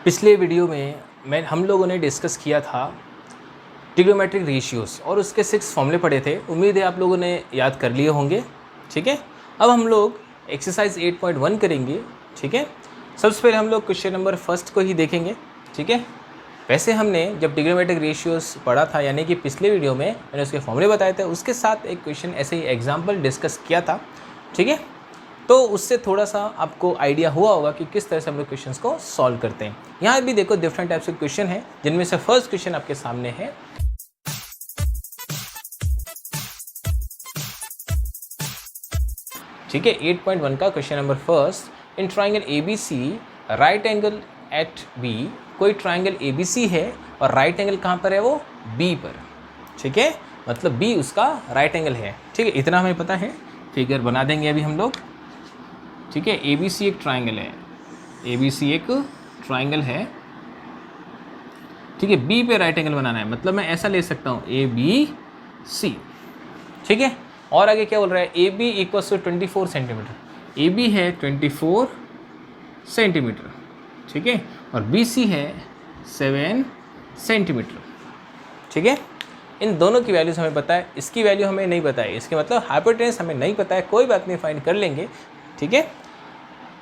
पिछले वीडियो में हम लोगों ने डिस्कस किया था ट्रिग्नोमेट्रिक रेशियोज़ और उसके 6 फॉर्मूले पढ़े थे। उम्मीद है आप लोगों ने याद कर लिए होंगे। ठीक है, अब हम लोग एक्सरसाइज 8.1 करेंगे। ठीक है, सबसे पहले हम लोग क्वेश्चन नंबर फर्स्ट को ही देखेंगे। ठीक है, वैसे हमने जब ट्रिग्नोमेट्रिक रेशियोज़ पढ़ा था, यानी कि पिछले वीडियो में मैंने उसके फॉर्मूले बताए थे, उसके साथ एक क्वेश्चन ऐसे ही एग्जाम्पल डिस्कस किया था। ठीक है, तो उससे थोड़ा सा आपको आइडिया हुआ होगा कि किस तरह से हम लोग क्वेश्चंस को सॉल्व करते हैं। यहाँ भी देखो डिफरेंट टाइप्स के क्वेश्चन हैं, जिनमें से फर्स्ट क्वेश्चन आपके सामने है। ठीक है, 8.1 का question number first, in triangle ABC right angle at B, कोई ट्राइंगल ABC है और राइट एंगल कहाँ पर है, वो B पर। ठीक है, मतलब B उसका राइट एंगल है। ठीक है, इतना हमें पता है, फिगर बना देंगे अभी हम लोग। ठीक है, ABC एक ट्राइंगल है, ABC एक ट्राइंगल है। ठीक है, B पे राइट एंगल बनाना है, मतलब मैं ऐसा ले सकता हूँ ABC। ठीक है, और आगे क्या बोल रहा है, AB equals to 24 centimetre. AB है 24 सेंटीमीटर। ठीक है, और BC है 7 सेंटीमीटर। ठीक है, इन दोनों की वैल्यूज हमें पता है, इसकी वैल्यू हमें नहीं पता है, इसके मतलब हाइपोटेनस हमें नहीं पता है, कोई बात नहीं, फाइंड कर लेंगे। ठीक है,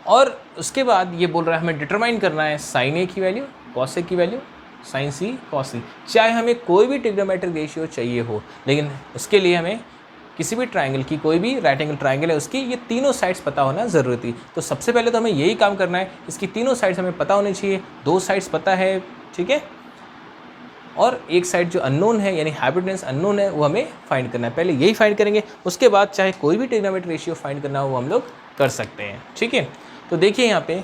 और उसके बाद ये बोल रहा है हमें डिटरमाइन करना है साइन ए की वैल्यू, कॉस ए की वैल्यू, साइन सी, कॉस सी। चाहे हमें कोई भी ट्रिग्नोमेट्रिक रेशियो चाहिए हो, लेकिन उसके लिए हमें किसी भी ट्राइंगल की, कोई भी राइट एंगल ट्राइंगल है उसकी, ये तीनों साइड्स पता होना ज़रूरी। तो सबसे पहले तो हमें यही काम करना है, इसकी तीनों साइड्स हमें पता होनी चाहिए। 2 साइड्स पता है, ठीक है, और एक साइड जो अननोन है, यानी हाइपोटेनस अननोन है, वो हमें फाइंड करना है। पहले यही फाइंड करेंगे, उसके बाद चाहे कोई भी ट्रिग्नोमेट्रिक रेशियो फाइंड करना हो वो हम लोग कर सकते हैं। ठीक है, तो देखिए यहाँ पे,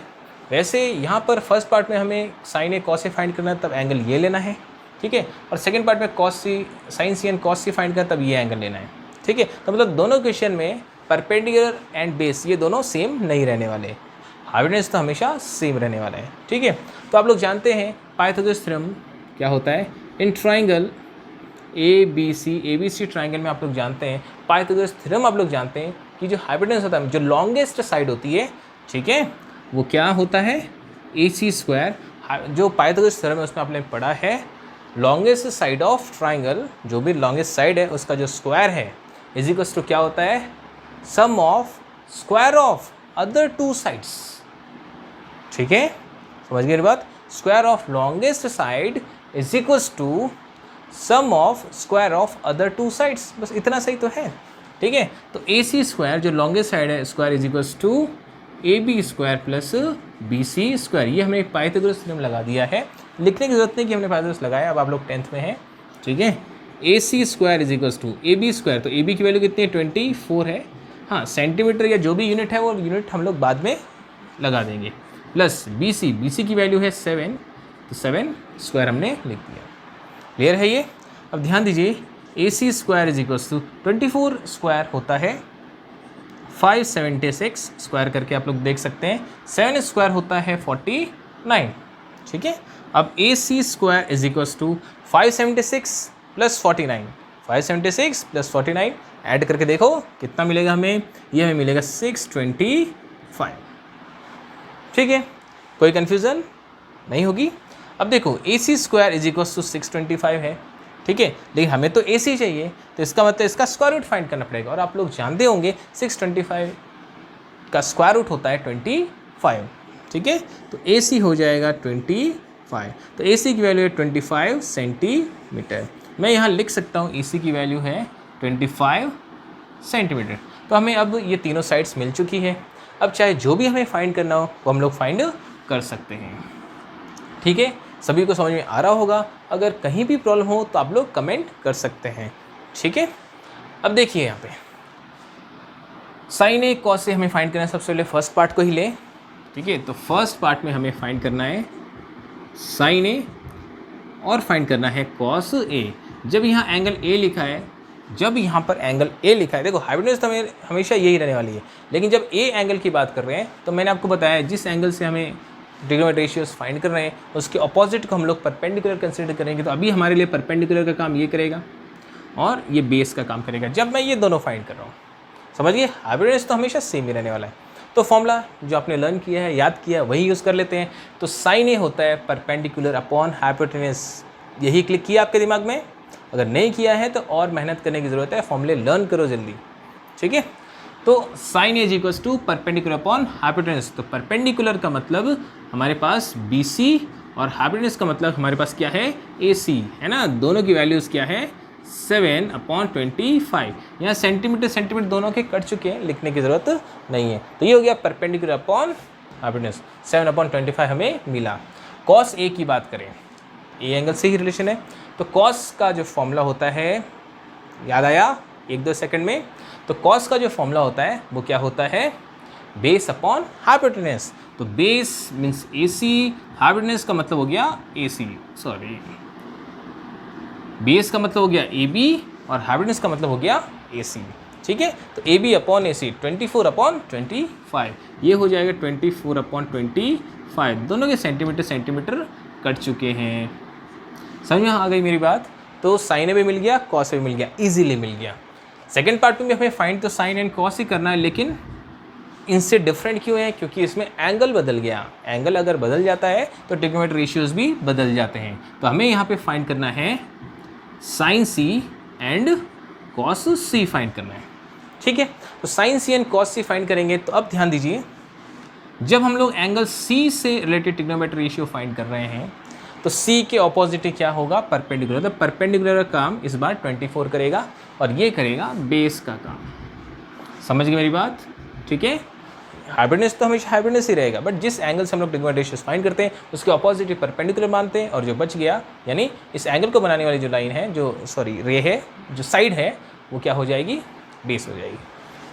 वैसे यहाँ पर फर्स्ट पार्ट में हमें sign A cos A find करना है, तब एंगल ये लेना है। ठीक है, और सेकंड पार्ट में cos C, sine C and cos C find करना, तब ये एंगल लेना है। ठीक है, तो मतलब दोनों क्वेश्चन में परपेंडिकुलर एंड बेस ये दोनों सेम नहीं रहने वाले, हाइपोटेनस तो हमेशा सेम रहने वाला है। ठीक है, तो आप लोग जानते हैं पाइथागोरस थ्योरम क्या होता है इन ट्राइंगल ABC ट्राइंगल में। आप लोग जानते हैं पाइथागोरस थ्योरम, आप लोग जानते हैं कि जो हाइपोटेनस होता है, जो लॉन्गेस्ट साइड होती है, ठीक है, वो क्या होता है, AC²। जो पाइथागोरस थ्योरम है उसमें आपने पढ़ा है, लॉन्गेस्ट साइड ऑफ ट्राइंगल, जो भी लॉन्गेस्ट साइड है उसका जो स्क्वायर है इज इक्वल्स टू क्या होता है, sum of square of other 2 sides. ठीक है, समझ गए बात, square of longest side is equals to sum of square of other 2 sides. बस इतना सही तो है। ठीक है, तो AC² जो लॉन्गेस्ट साइड है, square is equals to AB² plus BC²। ये हमने एक पाइथागोरस थ्योरम लगा दिया है, लिखने की जरूरत नहीं कि हमने पाइथागोरस लगाया, अब आप लोग 10th में हैं। ठीक है, AC² is equals to AB², तो AB की वैल्यू कितनी है, 24 है। हाँ, सेंटीमीटर या जो भी यूनिट है वो यूनिट हम लोग बाद में लगा देंगे, प्लस BC की वैल्यू है 7, तो 7² हमने लिख दिया। क्लियर है ये। अब ध्यान दीजिए, AC² इज इक्वल्स टू 24² होता है 576, स्क्वायर करके आप लोग देख सकते हैं, 7² होता है 49। ठीक है, अब AC² is equals to 576 plus 49, 576 plus 49 add करके देखो कितना मिलेगा हमें, ये हमें मिलेगा 625। ठीक है, कोई कन्फ्यूज़न नहीं होगी। अब देखो AC² इज इक्वल्स टू 625 है। ठीक है, लेकिन हमें तो AC चाहिए, तो इसका मतलब इसका स्क्वायर रूट फाइंड करना पड़ेगा, और आप लोग जानते होंगे 625 का स्क्वायर रूट होता है 25। ठीक है, तो AC हो जाएगा 25, तो AC की वैल्यू है 25 सेंटीमीटर। मैं यहाँ लिख सकता हूँ AC की वैल्यू है 25 सेंटीमीटर। तो हमें अब ये तीनों साइड्स मिल चुकी है, अब चाहे जो भी हमें फाइंड करना हो वो हम लोग फाइंड कर सकते हैं। ठीक है, सभी को समझ में आ रहा होगा। अगर कहीं भी प्रॉब्लम हो तो आप लोग कमेंट कर सकते हैं। ठीक है, अब देखिए यहाँ पे साइन ए कॉस से हमें फाइंड करना है, सबसे पहले फर्स्ट पार्ट को ही लें। ठीक है, तो फर्स्ट पार्ट में हमें फाइंड करना है साइन ए और फाइंड करना है कॉस ए। जब यहाँ एंगल ए लिखा है, जब यहाँ पर एंगल ए लिखा है, देखो हाइपोटेनस तो हमें हमेशा यही रहने वाली है, लेकिन जब ए एंगल की बात कर रहे हैं तो मैंने आपको बताया जिस एंगल से हमें ट्रिग्नोमेट्रिक रेशियोज फाइंड कर रहे हैं उसके अपोजिट को हम लोग परपेंडिकुलर कंसीडर करेंगे। तो अभी हमारे लिए परपेंडिकुलर का काम ये करेगा और ये बेस का काम करेगा, जब मैं ये दोनों फाइंड कर रहा हूँ। समझिए, हाइपोटेनस तो हमेशा सेम ही रहने वाला है। तो फॉर्मूला जो आपने लर्न किया है, याद किया है, वही यूज़ कर लेते हैं। तो साइन ए होता है परपेंडिकुलर अपॉन हाइपोटेनस। यही क्लिक किया आपके दिमाग में? अगर नहीं किया है तो और मेहनत करने की ज़रूरत है, फॉर्मूले लर्न करो जल्दी, ठीक है। तो sine A is equals to perpendicular upon hypotenuse. तो परपेंडिकुलर का मतलब हमारे पास बी सी और हाइपोटेनस का मतलब हमारे पास क्या है, ए सी, है ना। दोनों की वैल्यूज़ क्या है, 7/25। यहाँ सेंटीमीटर दोनों के कट चुके हैं, लिखने की ज़रूरत नहीं है। तो ये हो गया परपेंडिकुलर अपॉन हाइपोटेनस, 7/25 हमें मिला। कॉस ए की बात करें, ए एंगल से ही रिलेशन है, तो कॉस का जो फॉर्मूला होता है, याद आया 1-2 सेकंड में? तो कॉस का जो फॉर्मूला होता है वो क्या होता है, बेस अपॉन हाइपोटेनस। तो base means A C, hypotenuse का मतलब हो गया ए सी, सॉरी, बेस का मतलब हो गया ए बी और हाइपोटेनस का मतलब हो गया ए सी, ठीक है। तो ए बी अपॉन ए सी 24/25, ये हो जाएगा 24/25। दोनों के सेंटीमीटर कट चुके हैं। समझ में आ गई मेरी बात? तो साइन भी मिल गया, कॉस भी मिल गया, इजीली मिल गया। सेकंड पार्ट में भी हमें फाइंड तो साइन एंड कॉस ही करना है, लेकिन इनसे डिफरेंट क्यों है? क्योंकि इसमें एंगल बदल गया। एंगल अगर बदल जाता है तो ट्रिग्नोमेट्री रेशियोज भी बदल जाते हैं। तो हमें यहाँ पे फाइंड करना है sine C and cos C find करना है, ठीक है। तो sine C and cos C find करेंगे। तो अब ध्यान दीजिए, जब हम लोग एंगल सी से रिलेटेड ट्रिग्नोमेट्री रेशियो फाइंड कर रहे हैं तो सी के ऑपोजिट क्या होगा, परपेंडिकुलर। तो परपेंडिकुलर का काम इस बार 24 करेगा और ये करेगा बेस का काम। समझ गए मेरी बात? ठीक है। हाइपोटेनस तो हमेशा हाइपोटेनस ही रहेगा, बट जिस एंगल से हम लोग ट्रिग्नोमेट्री रेशियोज फाइंड करते हैं उसके ऑपोजिट परपेंडिकुलर मानते हैं, और जो बच गया यानी इस एंगल को बनाने वाली जो लाइन है, जो सॉरी रे है, जो साइड है, वो क्या हो जाएगी, बेस हो जाएगी,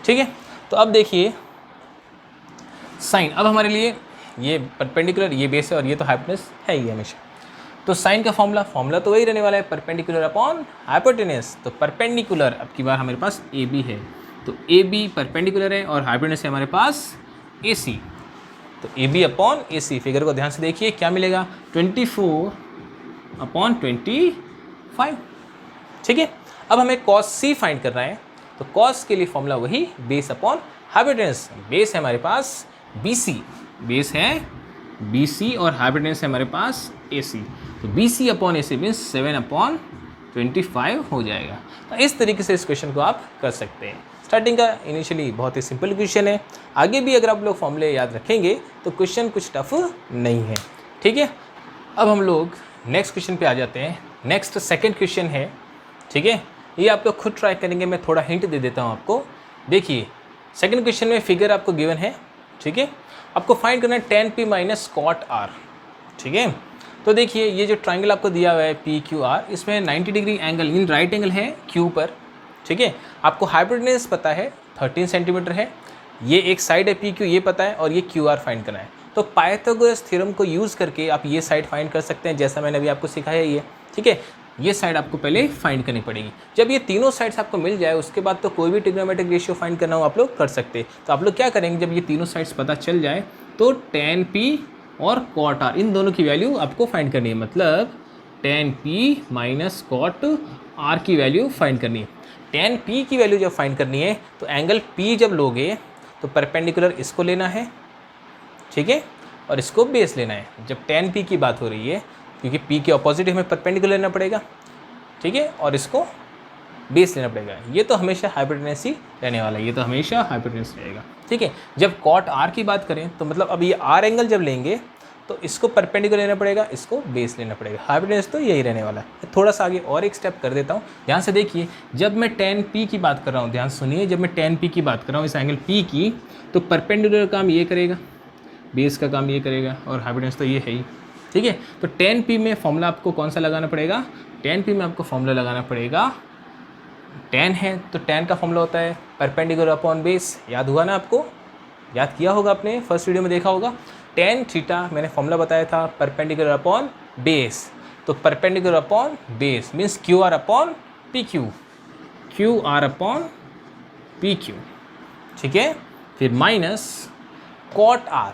ठीक है। तो अब देखिए साइन, अब हमारे लिए ये परपेंडिकुलर, ये बेस है और ये तो हाइपोटेनस है ही हमेशा। तो साइन का फॉर्मूला तो वही रहने वाला है, परपेंडिकुलर अपॉन हाइपोटेनस। तो परपेंडिकुलर अब की बार हमारे पास ए बी है, तो ए बी परपेंडिकुलर है और हाइपोटेनस है हमारे पास ए सी। तो A B upon A C, figure को ध्यान से देखिए क्या मिलेगा, 24/25, ठीक है। अब हमें कॉस सी फाइंड करना है। तो कॉस के लिए फॉर्मूला वही, बेस अपॉन हाइपोटेनस। बेस है हमारे पास बी सी, बेस है बी सी और हाइपोटेनस है हमारे पास ए सी। तो B C upon A C means 7/25 हो जाएगा। तो इस तरीके से इस क्वेश्चन को आप कर सकते हैं। स्टार्टिंग का इनिशियली बहुत ही सिंपल क्वेश्चन है, आगे भी अगर आप लोग फॉर्मूले याद रखेंगे तो क्वेश्चन कुछ टफ नहीं है, ठीक है। अब हम लोग नेक्स्ट क्वेश्चन पे आ जाते हैं। नेक्स्ट सेकंड क्वेश्चन है, ठीक है। ये आप लोग खुद ट्राई करेंगे, मैं थोड़ा हिंट दे देता हूँ आपको। देखिए सेकंड क्वेश्चन में फिगर आपको गिवन है, ठीक है। आपको फाइंड करना है tan p minus cot r, ठीक है। तो देखिए ये जो ट्राइंगल आपको दिया हुआ है पी क्यू आर, इसमें 90 degree angle in right angle है क्यू पर, ठीक है। आपको हाइपोटेनस पता है 13 सेंटीमीटर है, ये एक साइड है पी क्यू, ये पता है, और ये क्यू आर फाइंड करना है। तो पाइथागोरस थ्योरम को यूज़ करके आप ये साइड फाइंड कर सकते हैं, जैसा मैंने अभी आपको सिखाया ही है, ठीक है। ये साइड आपको पहले फाइंड करनी पड़ेगी। जब ये तीनों साइड्स आपको मिल जाए उसके बाद तो कोई भी ट्रिग्नोमेट्रिक रेशियो फाइंड करना हो आप लोग कर सकते हैं। तो आप लोग क्या करेंगे, जब ये तीनों साइड्स पता चल जाए तो tan p और cot r, इन दोनों की वैल्यू आपको फाइंड करनी है। मतलब tan p minus cot r की वैल्यू फाइंड करनी है। tan p की वैल्यू जब फाइंड करनी है तो एंगल p जब लोगे तो परपेंडिकुलर इसको लेना है, ठीक है, और इसको बेस लेना है। जब tan p की बात हो रही है, क्योंकि p के ऑपोजिट हमें परपेंडिकुलर लेना पड़ेगा, ठीक है, और इसको बेस लेना पड़ेगा। ये तो हमेशा हाइपोटेनस ही रहने वाला है, ये तो हमेशा हाइपोटेनस रहेगा, ठीक है। जब कॉट आर की बात करें तो मतलब अब ये आर एंगल जब लेंगे तो इसको परपेंडिकुलर लेना पड़ेगा, इसको बेस लेना पड़ेगा। हाइपोटेनस तो यही रहने वाला है। थोड़ा सा आगे और एक स्टेप कर देता हूँ, ध्यान से देखिए। जब मैं tan p की बात कर रहा हूँ, ध्यान सुनिए, जब मैं tan p की बात कर रहा हूँ इस एंगल p की, तो परपेंडिकुलर काम ये करेगा, बेस का काम ये करेगा, और हाइपोटेनस तो ये है ही, ठीक है। तो tan p में फॉर्मूला आपको कौन सा लगाना पड़ेगा, tan p में आपको फॉर्मूला लगाना पड़ेगा, tan है तो tan का फॉर्मूला होता है परपेंडिकुलर अपॉन बेस। याद हुआ ना आपको, याद किया होगा आपने, फर्स्ट वीडियो में देखा होगा। tan थीटा मैंने फॉर्मूला बताया था परपेंडिकुलर अपॉन बेस। तो perpendicular upon base means Q R upon P Q, Q R upon P Q, ठीक है। फिर माइनस कॉट आर,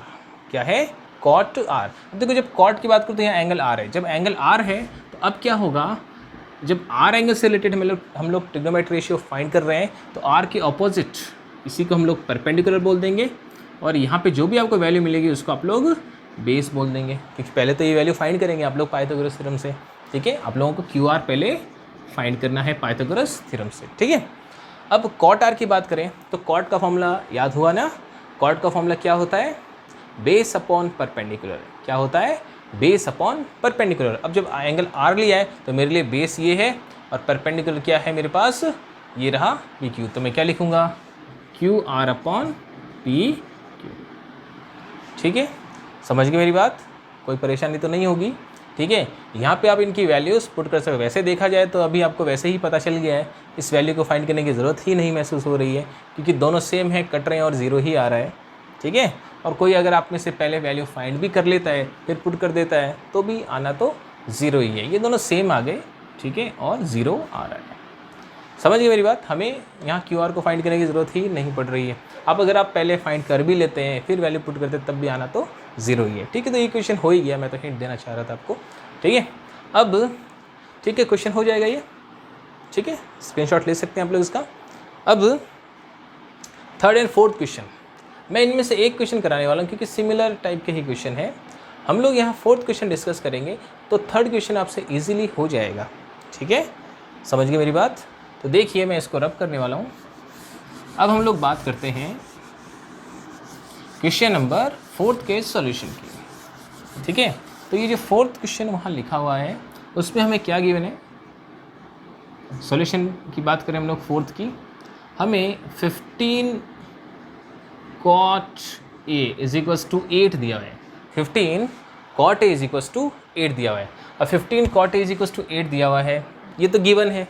क्या है, कॉट आर। अब देखो जब कॉट की बात करते हैं एंगल आर है, जब एंगल आर है तो अब क्या होगा, जब आर एंगल से रिलेटेड हम लोग ट्रिग्नोमेट्री रेशियो फाइंड कर रहे हैं तो आर के ऑपोजिट, इसी को हम लोग परपेंडिकुलर बोल देंगे, और यहाँ पे जो भी आपको वैल्यू मिलेगी उसको आप लोग बेस बोल देंगे, क्योंकि पहले तो ये वैल्यू फाइंड करेंगे आप लोग पाइथागोरस थ्योरम से। ठीक है, आप लोगों को QR पहले फाइंड करना है पाइथागोरस थ्योरम से। ठीक है, अब कॉट R की बात करें तो कॉट का फॉर्मूला याद हुआ ना। कॉट का फॉर्मूला क्या होता है? Base upon perpendicular. क्या होता है? Base upon perpendicular. अब जब एंगल R लिया है तो मेरे लिए बेस ये है और परपेंडिकुलर क्या है मेरे पास? ये रहा PQ। तो मैं क्या लिखूँगा? QR upon PQ। ठीक है, समझ गए मेरी बात? कोई परेशानी तो नहीं होगी। ठीक है, यहाँ पे आप इनकी वैल्यूज़ पुट कर सकते हो। वैसे देखा जाए तो अभी आपको वैसे ही पता चल गया है, इस वैल्यू को फाइंड करने की ज़रूरत ही नहीं महसूस हो रही है, क्योंकि दोनों सेम है, कट रहे हैं और ज़ीरो ही आ रहा है। ठीक है, और कोई अगर आप में से पहले वैल्यू फाइंड भी कर लेता है फिर पुट कर देता है तो भी आना तो ज़ीरो ही है। ये दोनों सेम आ गए, ठीक है, और ज़ीरो आ रहा है। समझ गए मेरी बात? हमें यहाँ QR को फाइंड करने की ज़रूरत ही नहीं पड़ रही है। अब अगर आप पहले फाइंड कर भी लेते हैं फिर वैल्यू पुट करते तब भी आना तो ज़ीरो ही है। ठीक है, तो ये क्वेश्चन हो ही गया, मैं तो हिंट देना चाह रहा था आपको। ठीक है, अब ठीक है, क्वेश्चन हो जाएगा ये। ठीक है, स्क्रीनशॉट ले सकते हैं आप लोग इसका। अब थर्ड एंड फोर्थ क्वेश्चन, मैं इनमें से एक क्वेश्चन कराने वाला हूँ क्योंकि सिमिलर टाइप के ही क्वेश्चन है। हम लोग यहाँ फोर्थ क्वेश्चन डिस्कस करेंगे तो थर्ड क्वेश्चन आपसे ईजिली हो जाएगा। ठीक है, समझ गए मेरी बात? तो देखिए मैं इसको रब करने वाला हूँ। अब हम लोग बात करते हैं क्वेश्चन नंबर 4 के सॉल्यूशन की। ठीक है, तो ये जो फोर्थ क्वेश्चन वहाँ लिखा हुआ है उसमें हमें क्या गिवन है? सॉल्यूशन की बात करें हम लोग फोर्थ की, हमें 15 cot A is equals to 8 दिया हुआ है। 15 cot A is equals to 8 दिया हुआ है। अब 15 cot A is equals to 8 दिया हुआ है, ये तो गिवन है।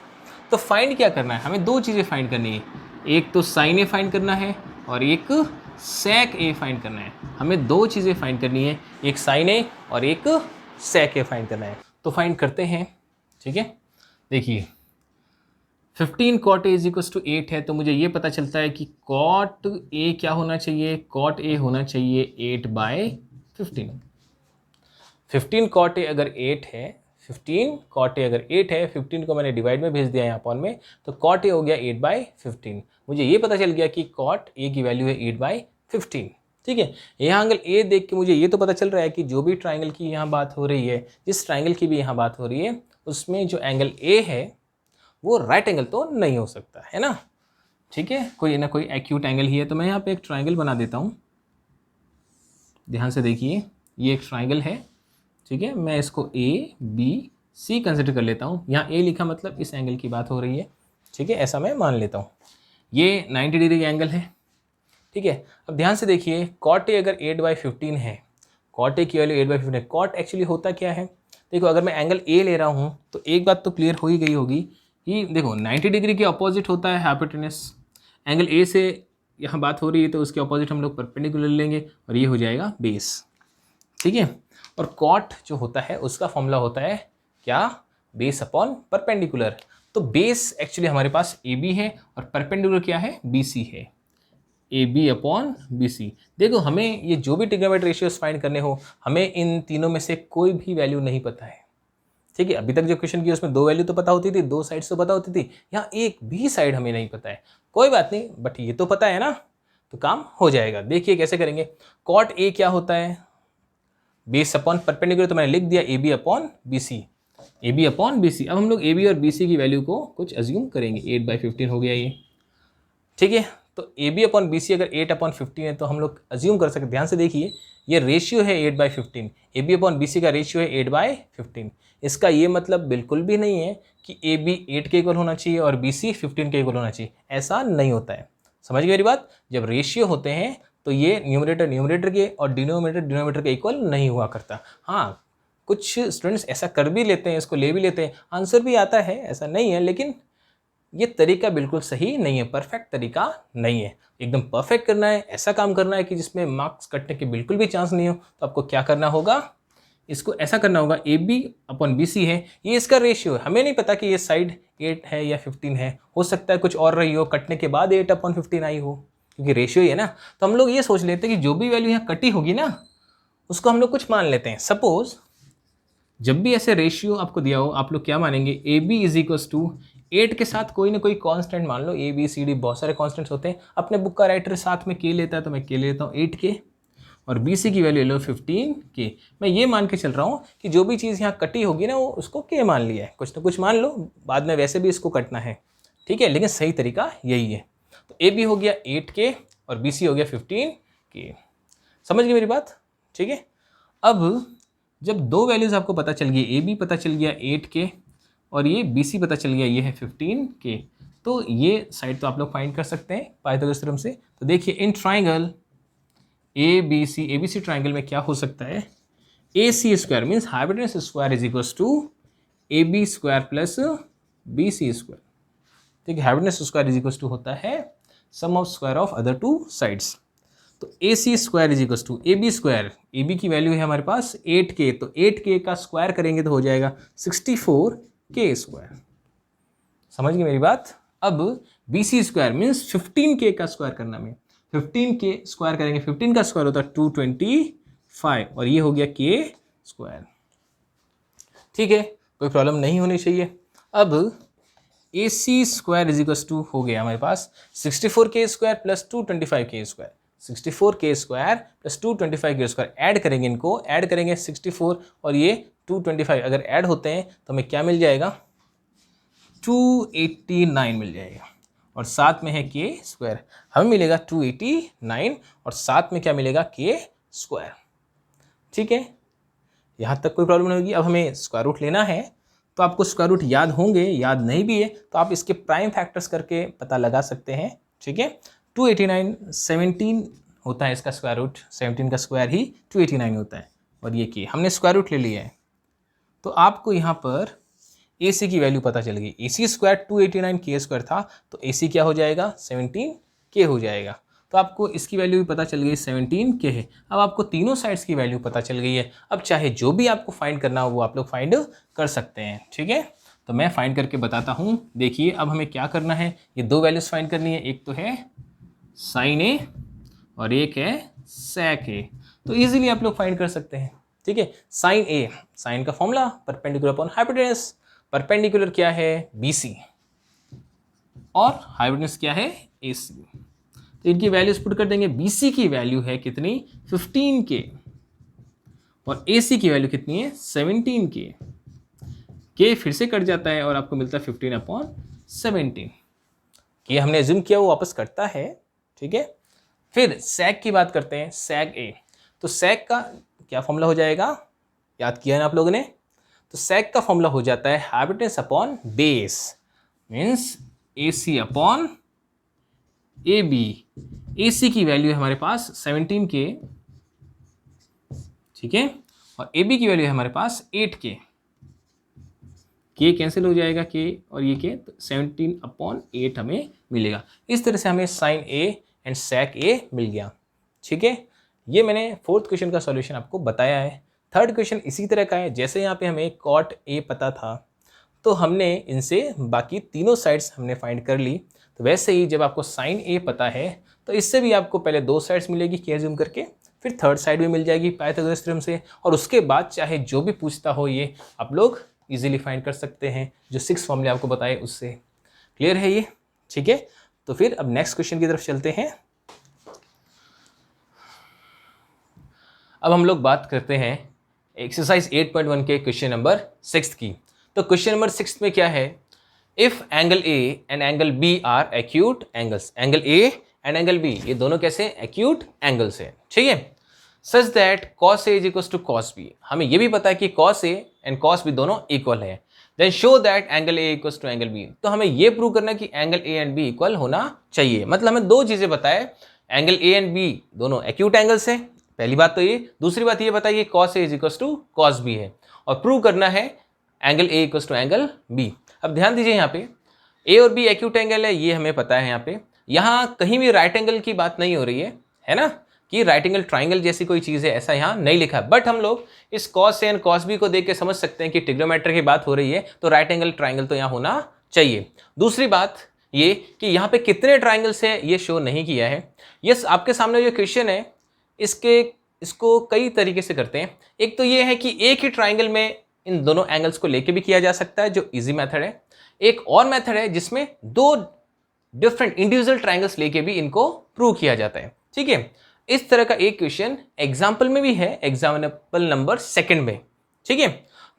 तो फाइंड क्या करना है? हमें दो चीज़ें फाइंड करनी है, एक तो साइन ए फाइंड करना है और एक सेक ए फाइंड करना है। हमें दो चीज़ें फाइंड करनी है, एक साइन ए और एक सेक ए फाइंड करना है। तो फाइंड करते हैं। ठीक है, देखिए 15 cot A is equals to 8 है, तो मुझे ये पता चलता है कि cot A क्या होना चाहिए? cot A होना चाहिए 8/15। 15 cot A अगर 8 है, 15 cot A अगर 8 है, 15 को मैंने डिवाइड में भेज दिया यहाँ अपॉन में, तो cot A हो गया 8/15। मुझे ये पता चल गया कि cot A की वैल्यू है 8/15। ठीक है, यहाँ एंगल A देख के मुझे ये तो पता चल रहा है कि जो भी ट्राइंगल की यहाँ बात हो रही है, जिस ट्राइंगल की भी यहाँ बात हो रही है, उसमें जो एंगल A है वो राइट एंगल तो नहीं हो सकता है ना। ठीक है, कोई ना कोई एक्यूट एंगल ही है। तो मैं यहाँ पे एक ट्राइंगल बना देता हूँ, ध्यान से देखिए, ये एक ट्राइंगल है। ठीक है, मैं इसको ABC कंसिडर कर लेता हूँ। यहाँ A लिखा मतलब इस एंगल की बात हो रही है। ठीक है, ऐसा मैं मान लेता हूँ। ये 90 डिग्री का एंगल है। ठीक है, अब ध्यान से देखिए, cot A अगर 8/15 है, cot A की वैल्यू 8/15 है। cot एक्चुअली होता क्या है? देखो, अगर मैं एंगल A ले रहा हूँ तो एक बात तो क्लियर हो ही गई होगी कि देखो 90 डिग्री के अपोजिट होता है हाइपोटेनस। एंगल A से यहाँ बात हो रही है तो उसके अपोजिट हम लोग परपेंडिकुलर लेंगे और ये हो जाएगा बेस। ठीक है, और cot जो होता है उसका फॉर्मूला होता है क्या? Base upon perpendicular. तो बेस एक्चुअली हमारे पास AB है और परपेंडिकुलर क्या है? BC है। AB upon BC। देखो, हमें ये जो भी ट्रिग्नोमेट्री रेशियोज फाइंड करने हो, हमें इन तीनों में से कोई भी वैल्यू नहीं पता है। ठीक है, अभी तक जो क्वेश्चन किया उसमें दो वैल्यू तो पता होती थी, दो साइड्स तो पता होती थी, यहाँ एक भी साइड हमें नहीं पता है। कोई बात नहीं, बट ये तो पता है ना, तो काम हो जाएगा। देखिए कैसे करेंगे। cot A क्या होता है? बेस अपॉन परपेंडिकुलर, तो मैंने लिख दिया AB upon BC। AB upon BC। अब हम लोग AB और BC की वैल्यू को कुछ अज्यूम करेंगे। 8/15 हो गया ये। ठीक है, तो AB अपॉन BC अगर 8/15 है तो हम लोग अज्यूम कर सकते। ध्यान से देखिए, ये रेशियो है 8/15। AB अपॉन BC का रेशियो है 8/15। इसका ये मतलब बिल्कुल भी नहीं है कि AB 8 के इक्वल होना चाहिए और BC 15 के इक्वल होना चाहिए। ऐसा नहीं होता है। समझ गए मेरी बात? जब रेशियो होते हैं तो ये न्यूमरेटर न्यूमरेटर के और डिनोमिनेटर डिनोमिनेटर के इक्वल नहीं हुआ करता। हाँ, कुछ स्टूडेंट्स ऐसा कर भी लेते हैं, इसको ले भी लेते हैं, आंसर भी आता है, ऐसा नहीं है, लेकिन ये तरीका बिल्कुल सही नहीं है, परफेक्ट तरीका नहीं है। एकदम परफेक्ट करना है, ऐसा काम करना है कि जिसमें मार्क्स कटने के बिल्कुल भी चांस नहीं हो, तो आपको क्या करना होगा? इसको ऐसा करना होगा, AB अपॉन BC है, ये इसका रेशियो है। हमें नहीं पता कि ये साइड 8 है या 15 है, हो सकता है कुछ और रही हो, कटने के बाद 8/15 आई हो, क्योंकि रेशियो ही है ना। तो हम लोग ये सोच लेते हैं कि जो भी वैल्यू यहाँ कटी होगी ना, उसको हम लोग कुछ मान लेते हैं। सपोज जब भी ऐसे रेशियो आपको दिया हो, आप लोग क्या मानेंगे? AB इज इक्वल्स टू 8 के साथ कोई ना कोई कांस्टेंट मान लो, ए बी सी डी बहुत सारे कांस्टेंट्स होते हैं। अपने बुक का राइटर साथ में के लेता है तो मैं के लेता हूँ 8 के, और बी सी की वैल्यू ले लो 15 के। मैं ये मान के चल रहा हूँ कि जो भी चीज़ यहाँ कटी होगी ना वो उसको के मान लिया है, कुछ ना कुछ मान लो, बाद में वैसे भी इसको कटना है, ठीक है, लेकिन सही तरीका यही है। तो ए बी हो गया 8 के और बी सी हो गया 15 के। समझ गए मेरी बात? ठीक है। अब जब दो वैल्यूज़ आपको पता चल गई, ए बी पता चल गया 8 के और ये बी सी पता चल गया ये है 15 के, तो ये साइड तो आप लोग फाइंड कर सकते हैं पाइथागोरस थ्योरम से। तो देखिए in triangle A B C triangle में क्या हो सकता है, A C square means hypotenuse square is equals to A B square plus B C square. ठीक है, hypotenuse square is equals to होता है sum of square of other two sides. तो A C square is equals to A B square, A B की value है हमारे पास 8 के, तो 8 के का स्क्वायर करेंगे तो हो जाएगा 64 के स्क्वायर। समझ गए मेरी बात? अब बी सी स्क्वायर मीन्स 15 के का स्क्वायर करना, में 15 के स्क्वायर करेंगे, 15 का स्क्वायर होता है 225 और ये हो गया के स्क्वायर। ठीक है, कोई प्रॉब्लम नहीं होनी चाहिए। अब ए C square is equals to हो गया हमारे पास 64 के स्क्वायर प्लस 225 के स्क्वायर, 64 के स्क्वायर प्लस 225 के स्क्वायर ऐड करेंगे, इनको ऐड करेंगे 64 और ये 225 अगर ऐड होते हैं तो हमें क्या मिल जाएगा, 289 मिल जाएगा, और साथ में है के स्क्वायर, हमें मिलेगा 289 और साथ में क्या मिलेगा, के स्क्वायर। ठीक है, यहाँ तक कोई प्रॉब्लम नहीं होगी। अब हमें स्क्वायर रूट लेना है, तो आपको स्क्वायर रूट याद होंगे, याद नहीं भी है तो आप इसके प्राइम फैक्टर्स करके पता लगा सकते हैं। ठीक है, 289 17 होता है इसका स्क्वायर रूट, 17 का स्क्वायर ही 289 होता है, और ये के हमने स्क्वायर रूट ले लिया है। तो आपको यहाँ पर ए सी की वैल्यू पता चल गई, ए सी स्क्वायर 289 के स्क्वायर था, तो ए सी क्या हो जाएगा, 17 के हो जाएगा। तो आपको इसकी वैल्यू भी पता चल गई 17 के है। अब आपको तीनों साइड्स की वैल्यू पता चल गई है। अब चाहे जो भी आपको फाइंड करना हो वो आप लोग फाइंड कर सकते हैं। ठीक है, तो मैं फाइंड करके बताता हूँ। देखिए अब हमें क्या करना है, ये दो वैल्यूज फाइंड करनी है, एक तो है साइन ए और एक है सेक ए। तो इजीली आप लोग फाइंड कर सकते हैं। ठीक है, साइन ए, साइन का formula perpendicular upon hypotenuse, perpendicular क्या है बी सी और हाइपोटेनस क्या है ए सी। तो इनकी वैल्यूज पुट कर देंगे। बी सी की वैल्यू है कितनी, 15 के, और ए सी की वैल्यू कितनी है, 17 के फिर से कट जाता है और आपको मिलता है 15/17। ये हमने एज्यूम किया वो वापस कटता है। ठीक है, फिर सेक की बात करते हैं, सेक ए। तो सेक का क्या फॉर्मूला हो जाएगा, याद किया है ना आप लोगों ने? तो सेक का फॉर्मूला हो जाता है hypotenuse upon base, means A C upon A B. A C की वैल्यू है हमारे पास 17 के, ठीक है, और ए बी की वैल्यू है हमारे पास 8 के कैंसिल हो जाएगा, के और ये के, तो 17/8 हमें मिलेगा। इस तरह से हमें साइन ए एंड सेक ए मिल गया। ठीक है, ये मैंने फोर्थ क्वेश्चन का सॉल्यूशन आपको बताया है। थर्ड क्वेश्चन इसी तरह का है। जैसे यहाँ पे हमें कॉट ए पता था तो हमने इनसे बाकी तीनों साइड्स हमने फाइंड कर ली, तो वैसे ही जब आपको साइन ए पता है तो इससे भी आपको पहले दो साइड्स मिलेगी के ज़ूम करके, फिर थर्ड साइड भी मिल जाएगी पाइथागोरस थ्योरम से, और उसके बाद चाहे जो भी पूछता हो ये आप लोग इजीली फाइंड कर सकते हैं, जो 6 फॉर्मूले आपको बताए उससे। क्लियर है ये? ठीक है, तो फिर अब नेक्स्ट क्वेश्चन की तरफ चलते हैं। अब हम लोग बात करते हैं एक्सरसाइज 8.1 के क्वेश्चन नंबर 6 की। तो क्वेश्चन नंबर 6 में क्या है, if angle A and angle B are acute angles, angle A and angle B ये दोनों कैसे एक्यूट एंगल्स है, ठीक है, such that cos A is equal to cos B। हमें ये भी पता है कि cos A and cos B दोनों इक्वल है। Then show that angle A equal to angle B। तो हमें ये प्रूव करना है कि angle A and B equal होना चाहिए। मतलब हमें दो चीजें बताए, एंगल A एंड B दोनों एक्यूट एंगल्स है, पहली बात तो ये। दूसरी बात ये बताइए cos A is equal to cos B है, और प्रूव करना है angle A equal to angle B। अब ध्यान दीजिए यहाँ पे A और B एक्यूट एंगल है, ये हमें पता है। यहाँ पे यहाँ कहीं भी राइट एंगल की बात नहीं हो रही है ना, कि राइट एंगल ट्राइंगल जैसी कोई चीज़ है, ऐसा यहाँ नहीं लिखा। बट हम लोग इस cos A and cos B को देख के समझ सकते हैं कि ट्रिग्नोमेट्री की बात हो रही है, तो राइट एंगल ट्राइंगल तो यहाँ होना चाहिए। दूसरी बात ये कि यहाँ पे कितने ट्राइंगल्स है ये शो नहीं किया है। यस, आपके सामने जो क्वेश्चन है इसको कई तरीके से करते हैं। एक तो ये है कि एक ही ट्राइंगल में इन दोनों एंगल्स को लेके भी किया जा सकता है, जो इजी मेथड है। एक और मेथड है जिसमें दो डिफरेंट इंडिविजुअल ट्राइंगल्स लेके भी इनको प्रूव किया जाता है, ठीक है। इस तरह का एक क्वेश्चन एग्जाम्पल में भी है, एग्जाम्पल नंबर 2 में, ठीक है।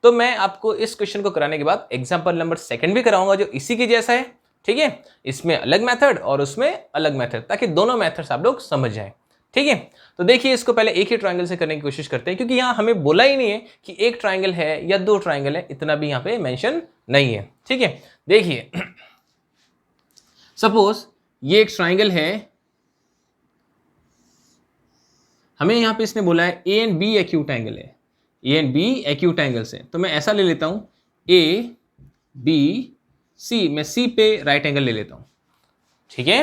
तो मैं आपको इस क्वेश्चन को कराने के बाद एग्जाम्पल नंबर 2 भी कराऊंगा, जो इसी के जैसा है, ठीक है। इसमें अलग मेथड और उसमें अलग मेथड, ताकि दोनों मेथड्स आप लोग समझ जाएं, ठीक है। तो देखिए, इसको पहले एक ही ट्राइंगल से करने की कोशिश करते हैं, क्योंकि यहाँ हमें बोला ही नहीं है कि एक ट्राइंगल है या दो ट्राइंगल है, इतना भी यहाँ पे मेंशन नहीं है, ठीक है। देखिए, सपोज ये एक ट्राइंगल है, हमें यहाँ पे इसने बोला है A and B acute angle है, A and B acute angles है। तो मैं ऐसा ले लेता हूँ ए बी सी, मैं सी पे राइट एंगल ले लेता हूँ, ठीक है।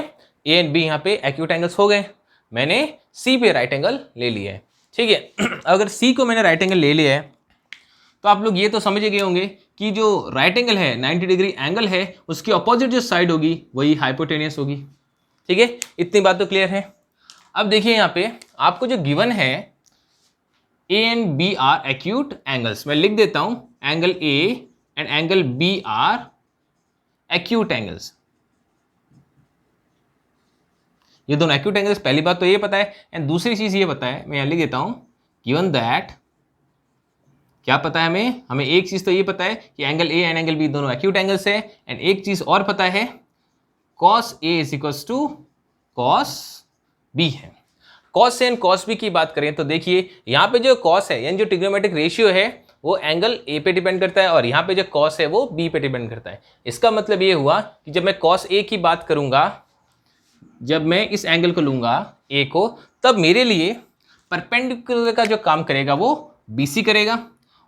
ए एंड बी यहाँ पे एक्यूट एंगल्स हो गए, मैंने सी पे राइट एंगल ले लिया है, ठीक है। अगर सी को मैंने राइट एंगल ले लिया है, तो आप लोग ये तो समझ गए होंगे कि जो राइट एंगल है 90 डिग्री एंगल है, उसकी अपोजिट जो साइड होगी वही हाइपोटेनियस होगी, ठीक है। इतनी बात तो क्लियर है। अब देखिए, यहाँ पे आपको जो गिवन है A and B are acute angles, मैं लिख देता हूं angle A and angle B are acute angles. ये दोनों एक्यूट एंगल्स, पहली बात तो ये पता है, एंड दूसरी चीज ये पता है, मैं यहां लिख देता हूं गिवन दैट, क्या पता है हमें एक चीज तो ये पता है कि angle A and angle B दोनों एक्यूट एंगल्स है, एंड एक चीज और पता है, cos A is equals to cos B है। Cos A and cos B की बात करें तो देखिए, यहाँ पे जो कॉस है यानी जो ट्रिग्नोमेट्रिक रेशियो है वो एंगल ए पे डिपेंड करता है, और यहाँ पे जो कॉस है वो बी पे डिपेंड करता है। इसका मतलब ये हुआ कि जब मैं कॉस ए की बात करूंगा, जब मैं इस एंगल को लूंगा ए को, तब मेरे लिए परपेंडिकुलर का जो काम करेगा वो BC करेगा,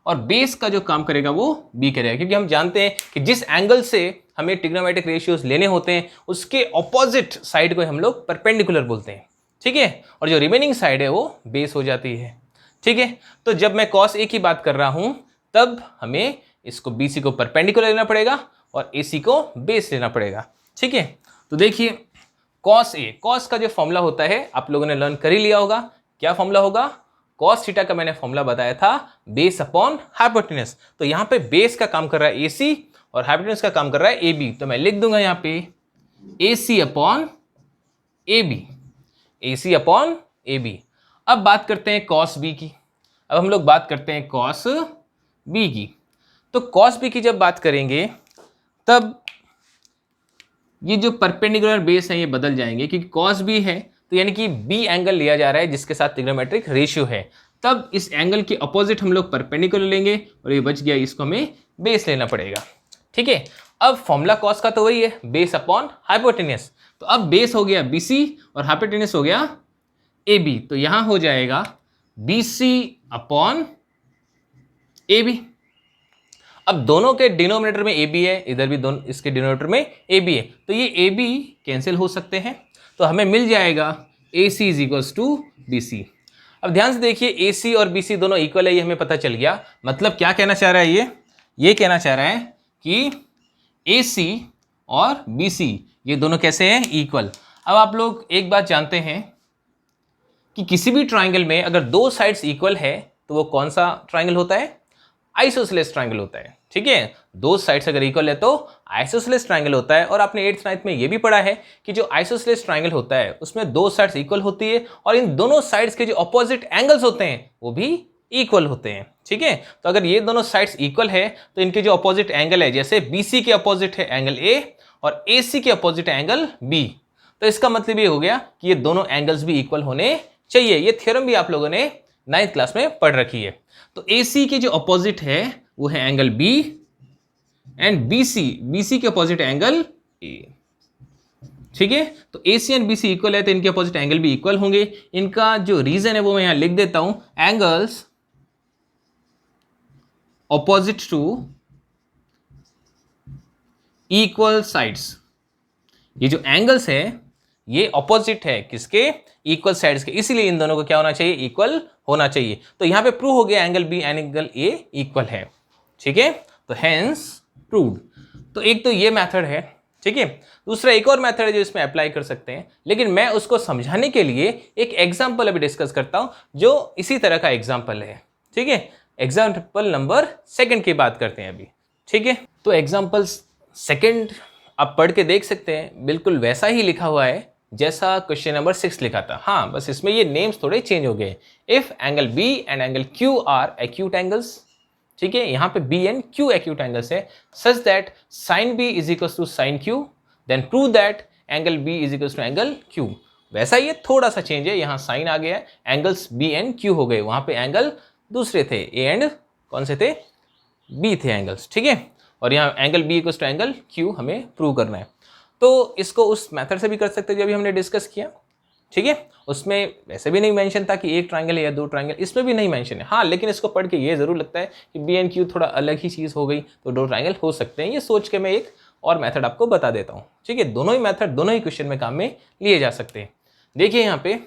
और बेस का जो काम करेगा वो B करेगा, क्योंकि हम जानते हैं कि जिस एंगल से हमें ट्रिग्नोमेट्रिक रेशियोज लेने होते हैं उसके ऑपोजिट साइड को हम लोग परपेंडिकुलर बोलते हैं, ठीक है। और जो रिमेनिंग साइड है वो बेस हो जाती है, ठीक है। तो जब मैं कॉस ए की बात कर रहा हूं, तब हमें इसको BC को परपेंडिकुलर लेना पड़ेगा और AC को बेस लेना पड़ेगा, ठीक है। तो देखिए, कॉस ए, कॉस का जो फॉर्मूला होता है आप लोगों ने लर्न कर ही लिया होगा। क्या फॉर्मूला होगा? कॉस थीटा का मैंने फॉर्मूला बताया था, बेस अपॉन हाइपोटेनस। तो यहाँ पे बेस का काम कर रहा है AC और हाइपोटेनस का काम कर रहा है AB, तो मैं लिख दूंगा यहाँ पे AC upon AB, AC upon AB। अब बात करते हैं कॉस B की। अब हम लोग बात करते हैं कॉस B की। तो कॉस B की जब बात करेंगे तब ये जो परपेंडिकुलर बेस है ये बदल जाएंगे, क्योंकि कॉस B है तो यानी कि B एंगल लिया जा रहा है जिसके साथ ट्रिग्नोमेट्रिक रेशियो है, तब इस एंगल के अपोजिट हम लोग परपेंडिकुलर लेंगे और ये बच गया, इसको हमें बेस लेना पड़ेगा, ठीक है। अब फॉर्मूला कॉस का तो वही है, बेस अपॉन हाइपोटेनस। तो अब बेस हो गया BC और हाइपोटेनस हो गया AB, तो यहां हो जाएगा BC अपॉन AB। अब दोनों के डिनोमिनेटर में AB है, इधर भी दोनों इसके डिनोमिनेटर में AB है, तो ये AB कैंसिल हो सकते हैं, तो हमें मिल जाएगा AC is equals to BC। अब ध्यान से देखिए, AC और BC दोनों इक्वल है, ये हमें पता चल गया। मतलब क्या कहना चाह रहा है ये कहना चाह रहा है कि AC और BC ये दोनों कैसे हैं? इक्वल। अब आप लोग एक बात जानते हैं कि किसी भी ट्राइंगल में अगर दो साइड्स इक्वल है तो वो कौन सा ट्राइंगल होता है? आइसोसेलेस ट्राइंगल होता है, ठीक है। दो साइड्स अगर इक्वल है तो आइसोसेलेस ट्राइंगल होता है। और आपने 8th 9th में ये भी पढ़ा है कि जो आइसोसेलेस ट्राइंगल होता है उसमें दो साइड्स इक्वल होती है और इन दोनों साइड्स के जो अपोजिट एंगल्स होते हैं वो भी इक्वल होते हैं, ठीक है। तो अगर ये दोनों साइड्स इक्वल है तो इनके जो अपोजिट एंगल है, जैसे BC के अपोजिट है एंगल A और AC के अपोजिट है एंगल B, तो इसका मतलब ये हो गया कि ये दोनों एंगल्स भी इक्वल होने चाहिए। ये थ्योरम भी आप लोगों ने 9th क्लास में पढ़ रखी है। तो AC के जो अपोजिट है वो है एंगल B एंड BC के अपोजिट एंगल A, ठीक है। तो AC एंड BC इक्वल है तो इनके अपोजिट एंगल भी इक्वल होंगे। इनका जो रीजन है वो मैं यहां लिख देता हूं, angles opposite to equal sides. ये जो एंगल्स है ये ऑपोजिट है किसके? इक्वल साइड्स के, इसीलिए इन दोनों को क्या होना चाहिए? इक्वल होना चाहिए। तो यहां पे प्रूव हो गया angle B and angle A equal है, ठीक है। तो हेंस प्रूव्ड। तो एक तो ये मेथड है, ठीक है। दूसरा एक और मेथड है जो इसमें अप्लाई कर सकते हैं, लेकिन मैं उसको समझाने के लिए एक एग्जांपल अभी डिस्कस करता हूं जो इसी तरह का एग्जांपल है, ठीक है। एग्जाम्पल नंबर सेकंड की बात करते हैं अभी, ठीक है। तो एग्जाम्पल सेकंड आप पढ़ के देख सकते हैं, बिल्कुल वैसा ही लिखा हुआ है जैसा क्वेश्चन नंबर 6 लिखा था। हाँ, बस इसमें ये नेम्स थोड़े चेंज हो गए। If angle B and angle Q are acute angles, ठीक है, यहाँ पे B and Q acute angles है, such that sine B is equal to sine Q, then prove that angle B is equal to angle Q. वैसा ये थोड़ा सा change है, यहाँ साइन आ गया है, एंगल्स बी एंड क्यू हो गए, वहाँ पे एंगल दूसरे थे, ए एंड कौन से थे, बी थे एंगल्स, ठीक है। और यहाँ angle B equal to angle Q हमें प्रूव करना है। तो इसको उस मेथड से भी कर सकते हैं जो अभी हमने डिस्कस किया, ठीक है। उसमें वैसे भी नहीं मेंशन था कि एक ट्रायंगल है या दो ट्रायंगल, इसमें भी नहीं मेंशन है। हाँ, लेकिन इसको पढ़ के ये जरूर लगता है कि बी एंड क्यू थोड़ा अलग ही चीज़ हो गई, तो दो ट्रायंगल हो सकते हैं। ये सोच के मैं एक और मेथड आपको बता देता हूँ, ठीक है। दोनों ही मेथड दोनों ही क्वेश्चन में काम में लिए जा सकते हैं। देखिए यहाँ पे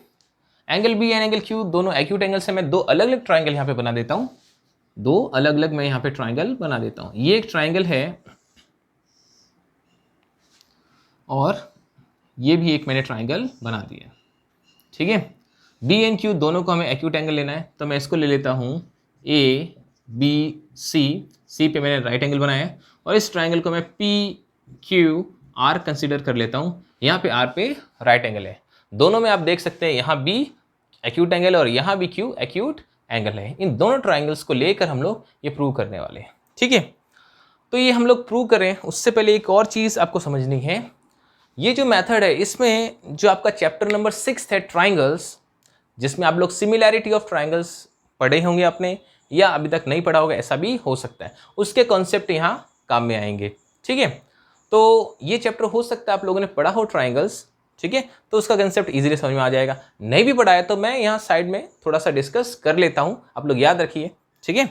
angle B and angle Q दोनों एक्यूट एंगल से मैं दो अलग अलग ट्राइंगल यहाँ पे बना देता हूँ, दो अलग अलग मैं यहाँ पे ट्राइंगल बना देता हूँ। ये एक ट्राइंगल है और ये भी एक मैंने ट्राइंगल बना दिया, ठीक है। बी एंड क्यू दोनों को हमें एक्यूट एंगल लेना है, तो मैं इसको ले लेता हूँ ए बी सी, सी पे मैंने राइट एंगल बनाया है, और इस ट्राइंगल को मैं पी क्यू आर कंसीडर कर लेता हूँ। यहाँ पे आर पे राइट एंगल है, दोनों में आप देख सकते हैं यहाँ बी एक्यूट एंगल और यहाँ भी क्यू एक्यूट एंगल है। इन दोनों ट्राइंगल्स को लेकर हम लोग ये प्रूव करने वाले हैं, ठीक है। तो ये हम लोग प्रूव करें उससे पहले एक और चीज़ आपको समझनी है। ये जो मेथड है इसमें जो आपका चैप्टर नंबर 6 है ट्राइंगल्स, जिसमें आप लोग सिमिलैरिटी ऑफ ट्राइंगल्स पढ़े होंगे आपने, या अभी तक नहीं पढ़ा होगा, ऐसा भी हो सकता है, उसके कॉन्सेप्ट यहाँ काम में आएंगे, ठीक है। तो ये चैप्टर हो सकता है आप लोगों ने पढ़ा हो ट्राइंगल्स, ठीक है, तो उसका कंसेप्ट इजीली समझ में आ जाएगा। नहीं भी पढ़ा है तो मैं यहाँ साइड में थोड़ा सा डिस्कस कर लेता हूँ, आप लोग याद रखिए, ठीक है।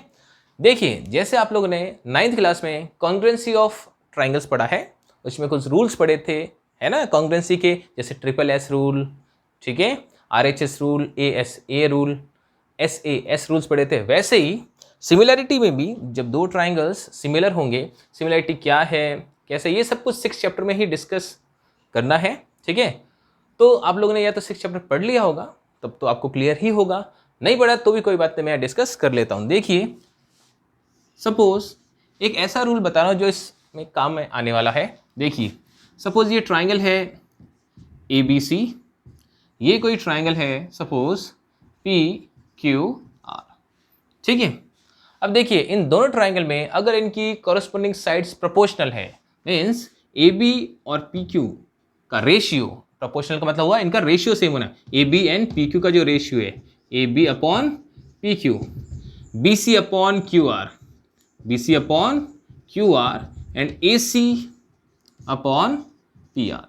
देखिए, जैसे आप लोगों ने 9th क्लास में कॉन्ग्रुएंसी ऑफ ट्राइंगल्स पढ़ा है, उसमें कुछ रूल्स पढ़े थे, है ना, कॉन्ग्रुएंसी के, जैसे ट्रिपल एस रूल, ठीक है, RHS rule, ASA rule, SAS rules पढ़े थे। वैसे ही सिमिलैरिटी में भी जब दो ट्राइंगल्स सिमिलर होंगे, सिमिलैरिटी क्या है, कैसे, ये सब कुछ 6 चैप्टर में ही डिस्कस करना है, ठीक है। तो आप लोगों ने या तो 6 चैप्टर पढ़ लिया होगा, तब तो आपको क्लियर ही होगा, नहीं पढ़ा तो भी कोई बात नहीं, मैं डिस्कस कर लेता हूँ। देखिए, सपोज एक ऐसा रूल बता रहा हूँ जो इसमें काम में आने वाला है। देखिए, सपोज ये ट्राइंगल है ABC, ये कोई ट्राइंगल है सपोज PQR, ठीक है। अब देखिए, इन दोनों ट्राइंगल में अगर इनकी कॉरस्पॉन्डिंग साइड्स प्रोपोर्शनल है, मीन्स AB और PQ का रेशियो, प्रोपोर्शनल का मतलब हुआ इनका रेशियो सेम होना, AB एंड PQ का जो रेशियो है AB upon PQ, BC upon QR, BC upon QR and AC upon PR।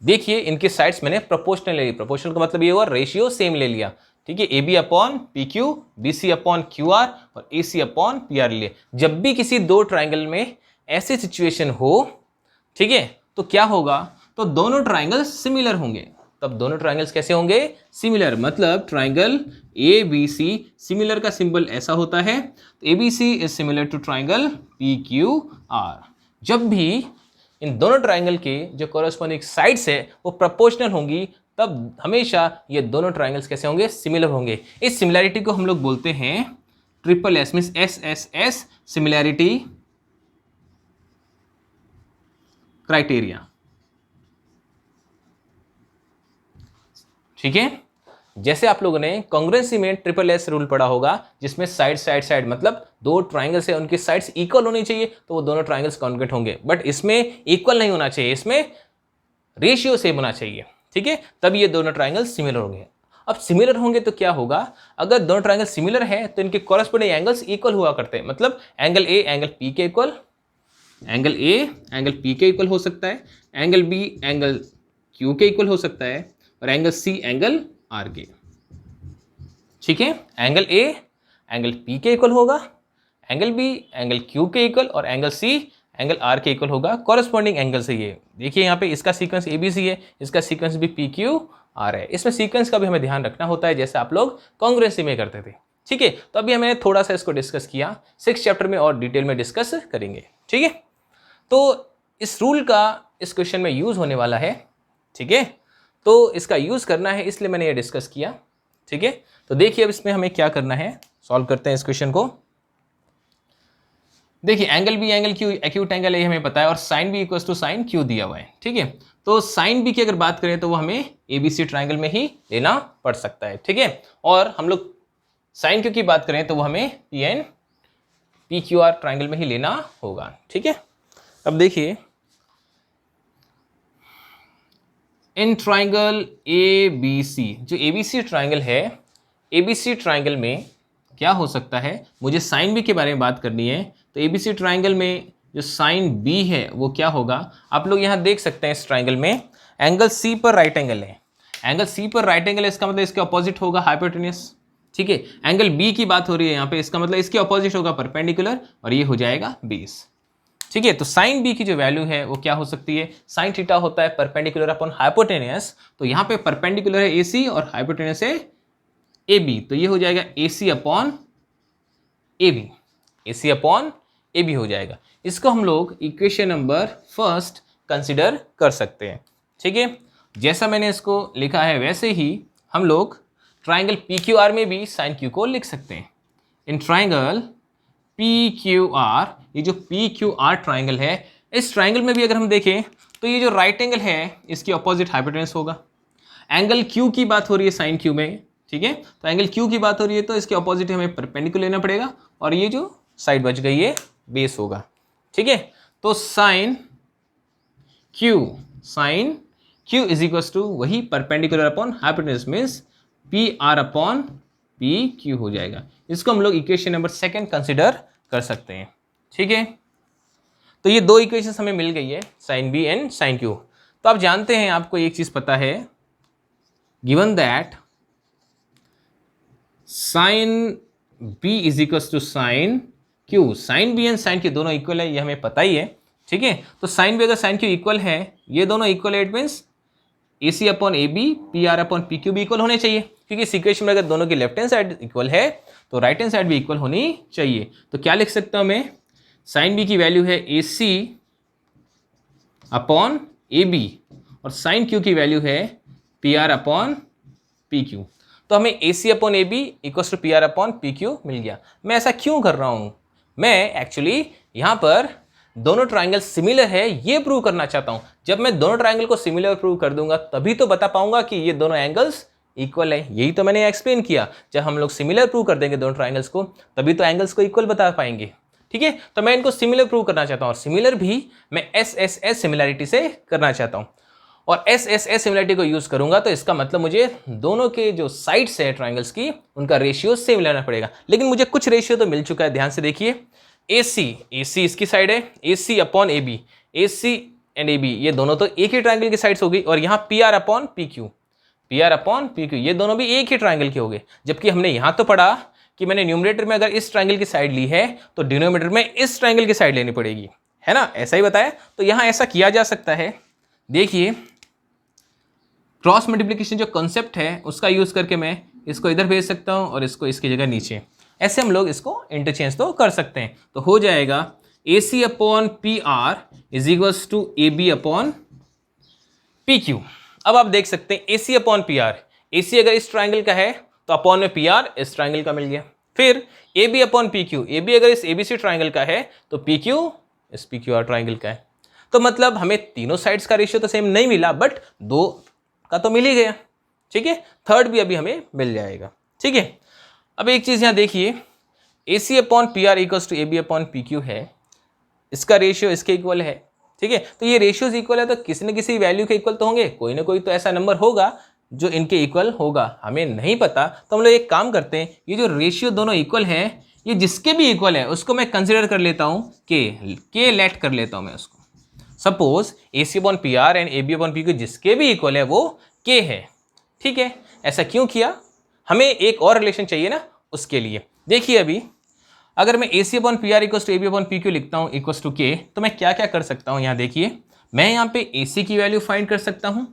देखिए, इनके साइड्स मैंने प्रोपोर्शनल ले ली, प्रोपोर्शनल का मतलब ये हुआ रेशियो सेम ले लिया, ठीक है। AB upon PQ, BC upon QR और AC अपॉन PR ले लिया। जब भी किसी दो ट्राइंगल में ऐसी सिचुएशन हो, ठीक है, तो क्या होगा, तो दोनों ट्राइंगल्स सिमिलर होंगे। तब दोनों ट्राइंगल्स कैसे होंगे, सिमिलर, मतलब ट्राइंगल ABC सिमिलर का सिंबल ऐसा होता है, तो ABC is similar to triangle PQR। जब भी इन दोनों ट्राइंगल के जो कॉरस्पॉन्डिंग साइड्स है वो प्रोपोर्शनल होंगी, तब हमेशा ये दोनों ट्राइंगल्स कैसे होंगे, सिमिलर होंगे। इस सिमिलैरिटी को हम लोग बोलते हैं triple S, means SSS similarity criteria, ठीक है। जैसे आप लोगों ने कॉन्ग्रुएंसी में ट्रिपल एस रूल पढ़ा होगा, जिसमें साइड मतलब दो ट्राइंगल्स है उनकी साइड्स इक्वल होनी चाहिए, तो वो दोनों ट्राइंगल्स कॉन्ग्रुएंट होंगे। बट इसमें इक्वल नहीं होना चाहिए, इसमें रेशियो सेम होना चाहिए, ठीक है, तब ये दोनों ट्राइंगल्स सिमिलर होंगे। अब सिमिलर होंगे तो क्या होगा, अगर दोनों ट्राइंगल सिमिलर है तो इनके कॉरस्पॉन्डिंग एंगल्स इक्वल हुआ करते हैं, मतलब एंगल A एंगल P के equal, angle A angle P के इक्वल हो सकता है, एंगल B एंगल Q के इक्वल हो सकता है, और एंगल C एंगल R के, ठीक है। एंगल A एंगल P के इक्वल होगा, एंगल B एंगल Q के इक्वल, और एंगल C एंगल R के इक्वल होगा कॉरस्पॉन्डिंग एंगल से। ये देखिए, यहाँ पे इसका सीक्वेंस ABC है, इसका सीक्वेंस भी PQR है। इसमें सीक्वेंस का भी हमें ध्यान रखना होता है, जैसे आप लोग कॉन्ग्रुएंसी में करते थे, ठीक है। तो अभी हमने थोड़ा सा इसको डिस्कस किया, 6 चैप्टर में और डिटेल में डिस्कस करेंगे, ठीक है। तो इस रूल का इस क्वेश्चन में यूज होने वाला है, ठीक है, तो इसका यूज करना है, इसलिए मैंने ये डिस्कस किया, ठीक है। तो देखिए, अब इसमें हमें क्या करना है, सॉल्व करते हैं इस क्वेश्चन को। देखिए angle B angle Q acute angle है, हमें पता है, और sine B equal to sine Q दिया हुआ है, ठीक है। तो साइन बी की अगर बात करें तो वो हमें एबीसी ट्राइंगल में ही लेना पड़ सकता है, ठीक है। और हम लोग साइन क्यू की बात करें तो वो हमें P N P Q R triangle में ही लेना होगा, ठीक है। अब देखिए इन ट्राइंगल ए बी सी, जो ए बी सी ट्राइंगल है, ए बी सी ट्राइंगल में क्या हो सकता है, मुझे साइन बी के बारे में बात करनी है। तो ए बी सी ट्राइंगल में जो साइन बी है वो क्या होगा, आप लोग यहाँ देख सकते हैं इस ट्राइंगल में एंगल सी पर राइट एंगल है, एंगल सी पर राइट एंगल है, इसका मतलब इसके अपोजिट होगा हाइपोटेन्यूस, ठीक है। एंगल बी की बात हो रही है यहाँ पे, इसका मतलब इसके अपोजिट होगा परपेंडिकुलर, और ये हो जाएगा बेस, ठीक है। तो साइन बी की जो वैल्यू है वो क्या हो सकती है, साइन थीटा होता है परपेंडिकुलर अपॉन हाइपोटेन्यूस, तो यहाँ पे परपेंडिकुलर है AC और हाइपोटेन्यूस है AB, तो ये हो जाएगा AC upon AB, AC upon AB हो जाएगा। इसको हम लोग इक्वेशन नंबर फर्स्ट कंसिडर कर सकते हैं, ठीक है। जैसा मैंने इसको लिखा है वैसे ही हम लोग ट्राइंगल PQR में भी साइन क्यू को लिख सकते हैं। इन ट्राइंगल PQR, ये जो PQR ट्राइंगल है, इस ट्राइंगल में भी अगर हम देखें तो ये जो राइट एंगल है इसके अपोजिट हाइपोटेन्यूस होगा। एंगल Q की बात हो रही है साइन Q में, ठीक है। तो एंगल Q की बात हो रही है तो इसके अपोजिट हमें परपेंडिकुलर लेना पड़ेगा, और ये जो साइड बच गई है बेस होगा, ठीक है। तो sine Q is equal to वही perpendicular upon hypotenuse means PR upon PQ हो जाएगा। इसको हम लोग इक्वेशन नंबर सेकंड कंसिडर कर सकते हैं, ठीक है। तो ये दो इक्वेशन हमें मिल गई है, sine B and sine Q. तो आप जानते हैं, आपको एक चीज पता है, given that sine B is equal to sine Q, sine B and sine Q दोनों इक्वल है, ये हमें पता ही है, ठीक है। तो साइन बी अगर साइन क्यू इक्वल है, ये दोनों इक्वल है, it means AC upon AB PR upon PQ भी इक्वल होने चाहिए, क्योंकि इस इक्वेशन में अगर दोनों की लेफ्ट हैंड साइड इक्वल है तो राइट हैंड साइड भी इक्वल होनी चाहिए। तो क्या लिख सकता हूं मैं, साइन B की वैल्यू है AC अपॉन AB और साइन Q की वैल्यू है PR अपॉन PQ। तो हमें AC upon AB equal to PR upon PQ मिल गया। मैं ऐसा क्यों कर रहा हूं, मैं एक्चुअली यहाँ पर दोनों ट्राइंगल सिमिलर है ये प्रूव करना चाहता हूं। जब मैं दोनों ट्राइंगल को सिमिलर प्रूव कर दूंगा तभी तो बता पाऊंगा कि ये दोनों एंगल्स इक्वल है, यही तो मैंने एक्सप्लेन किया। जब हम लोग सिमिलर प्रूव कर देंगे दोनों ट्राइंगल्स को तभी तो एंगल्स को इक्वल बता पाएंगे, ठीक है। तो मैं इनको सिमिलर प्रूव करना चाहता हूं, और सिमिलर भी मैं SSS सिमिलैरिटी से करना चाहता हूं, और SSS सिमिलैरिटी को यूज करूंगा तो इसका मतलब मुझे दोनों के जो साइड्स है ट्राइंगल्स की उनका रेशियो सेम लेना पड़ेगा। लेकिन मुझे कुछ रेशियो तो मिल चुका है, ध्यान से देखिए। AC इसकी साइड है, AC upon AB, AC and AB ये दोनों तो एक ही ट्राइंगल की साइड्स हो गई, और यहाँ PR अपॉन PQ ये दोनों भी एक ही ट्राइंगल के हो गए। जबकि हमने यहाँ तो पढ़ा कि मैंने न्यूमरेटर में अगर इस ट्राइंगल की साइड ली है तो डिनोमिनेटर में इस ट्राइंगल की साइड लेनी पड़ेगी, है ना, ऐसा ही बताया। तो यहाँ ऐसा किया जा सकता है, देखिए क्रॉस मल्टीप्लिकेशन जो कॉन्सेप्ट है उसका यूज करके मैं इसको इधर भेज सकता हूँ और इसको इसकी जगह नीचे, ऐसे हम लोग इसको इंटरचेंज तो कर सकते हैं। तो हो जाएगा AC upon PR is equals to AB upon PQ। अब आप देख सकते हैं AC अपॉन PR, AC अगर इस ट्राइंगल का है तो अपॉन में PR इस ट्राइंगल का मिल गया। फिर AB अपॉन PQ, AB अगर इस ABC ट्राइंगल का है तो PQ इस PQR ट्राइंगल का है। तो मतलब हमें तीनों साइड्स का रेशियो तो सेम नहीं मिला, बट दो का तो मिल ही गया, ठीक है। थर्ड भी अभी हमें मिल जाएगा, ठीक है। अब एक चीज यहां देखिए, AC upon PR equals to AB upon PQ है, इसका रेशियो इसके इक्वल है, ठीक है। तो ये रेशियोज इक्वल है तो किसी न किसी वैल्यू के इक्वल तो होंगे, कोई ना कोई तो ऐसा नंबर होगा जो इनके इक्वल होगा, हमें नहीं पता। तो हम लोग एक काम करते हैं, ये जो रेशियो दोनों इक्वल है, ये जिसके भी इक्वल है उसको मैं कंसिडर कर लेता हूँ के लेट कर लेता हूँ मैं उसको। Suppose AC upon PR and AB upon PQ जिसके भी इक्वल है वो K है, ठीक है। ऐसा क्यों किया, हमें एक और रिलेशन चाहिए ना उसके लिए। देखिए अभी अगर मैं AC upon PR equal to AB upon PQ लिखता हूँ इक्वल टू K, तो मैं क्या क्या कर सकता हूँ, यहाँ देखिए मैं यहाँ पे AC की वैल्यू फाइंड कर सकता हूँ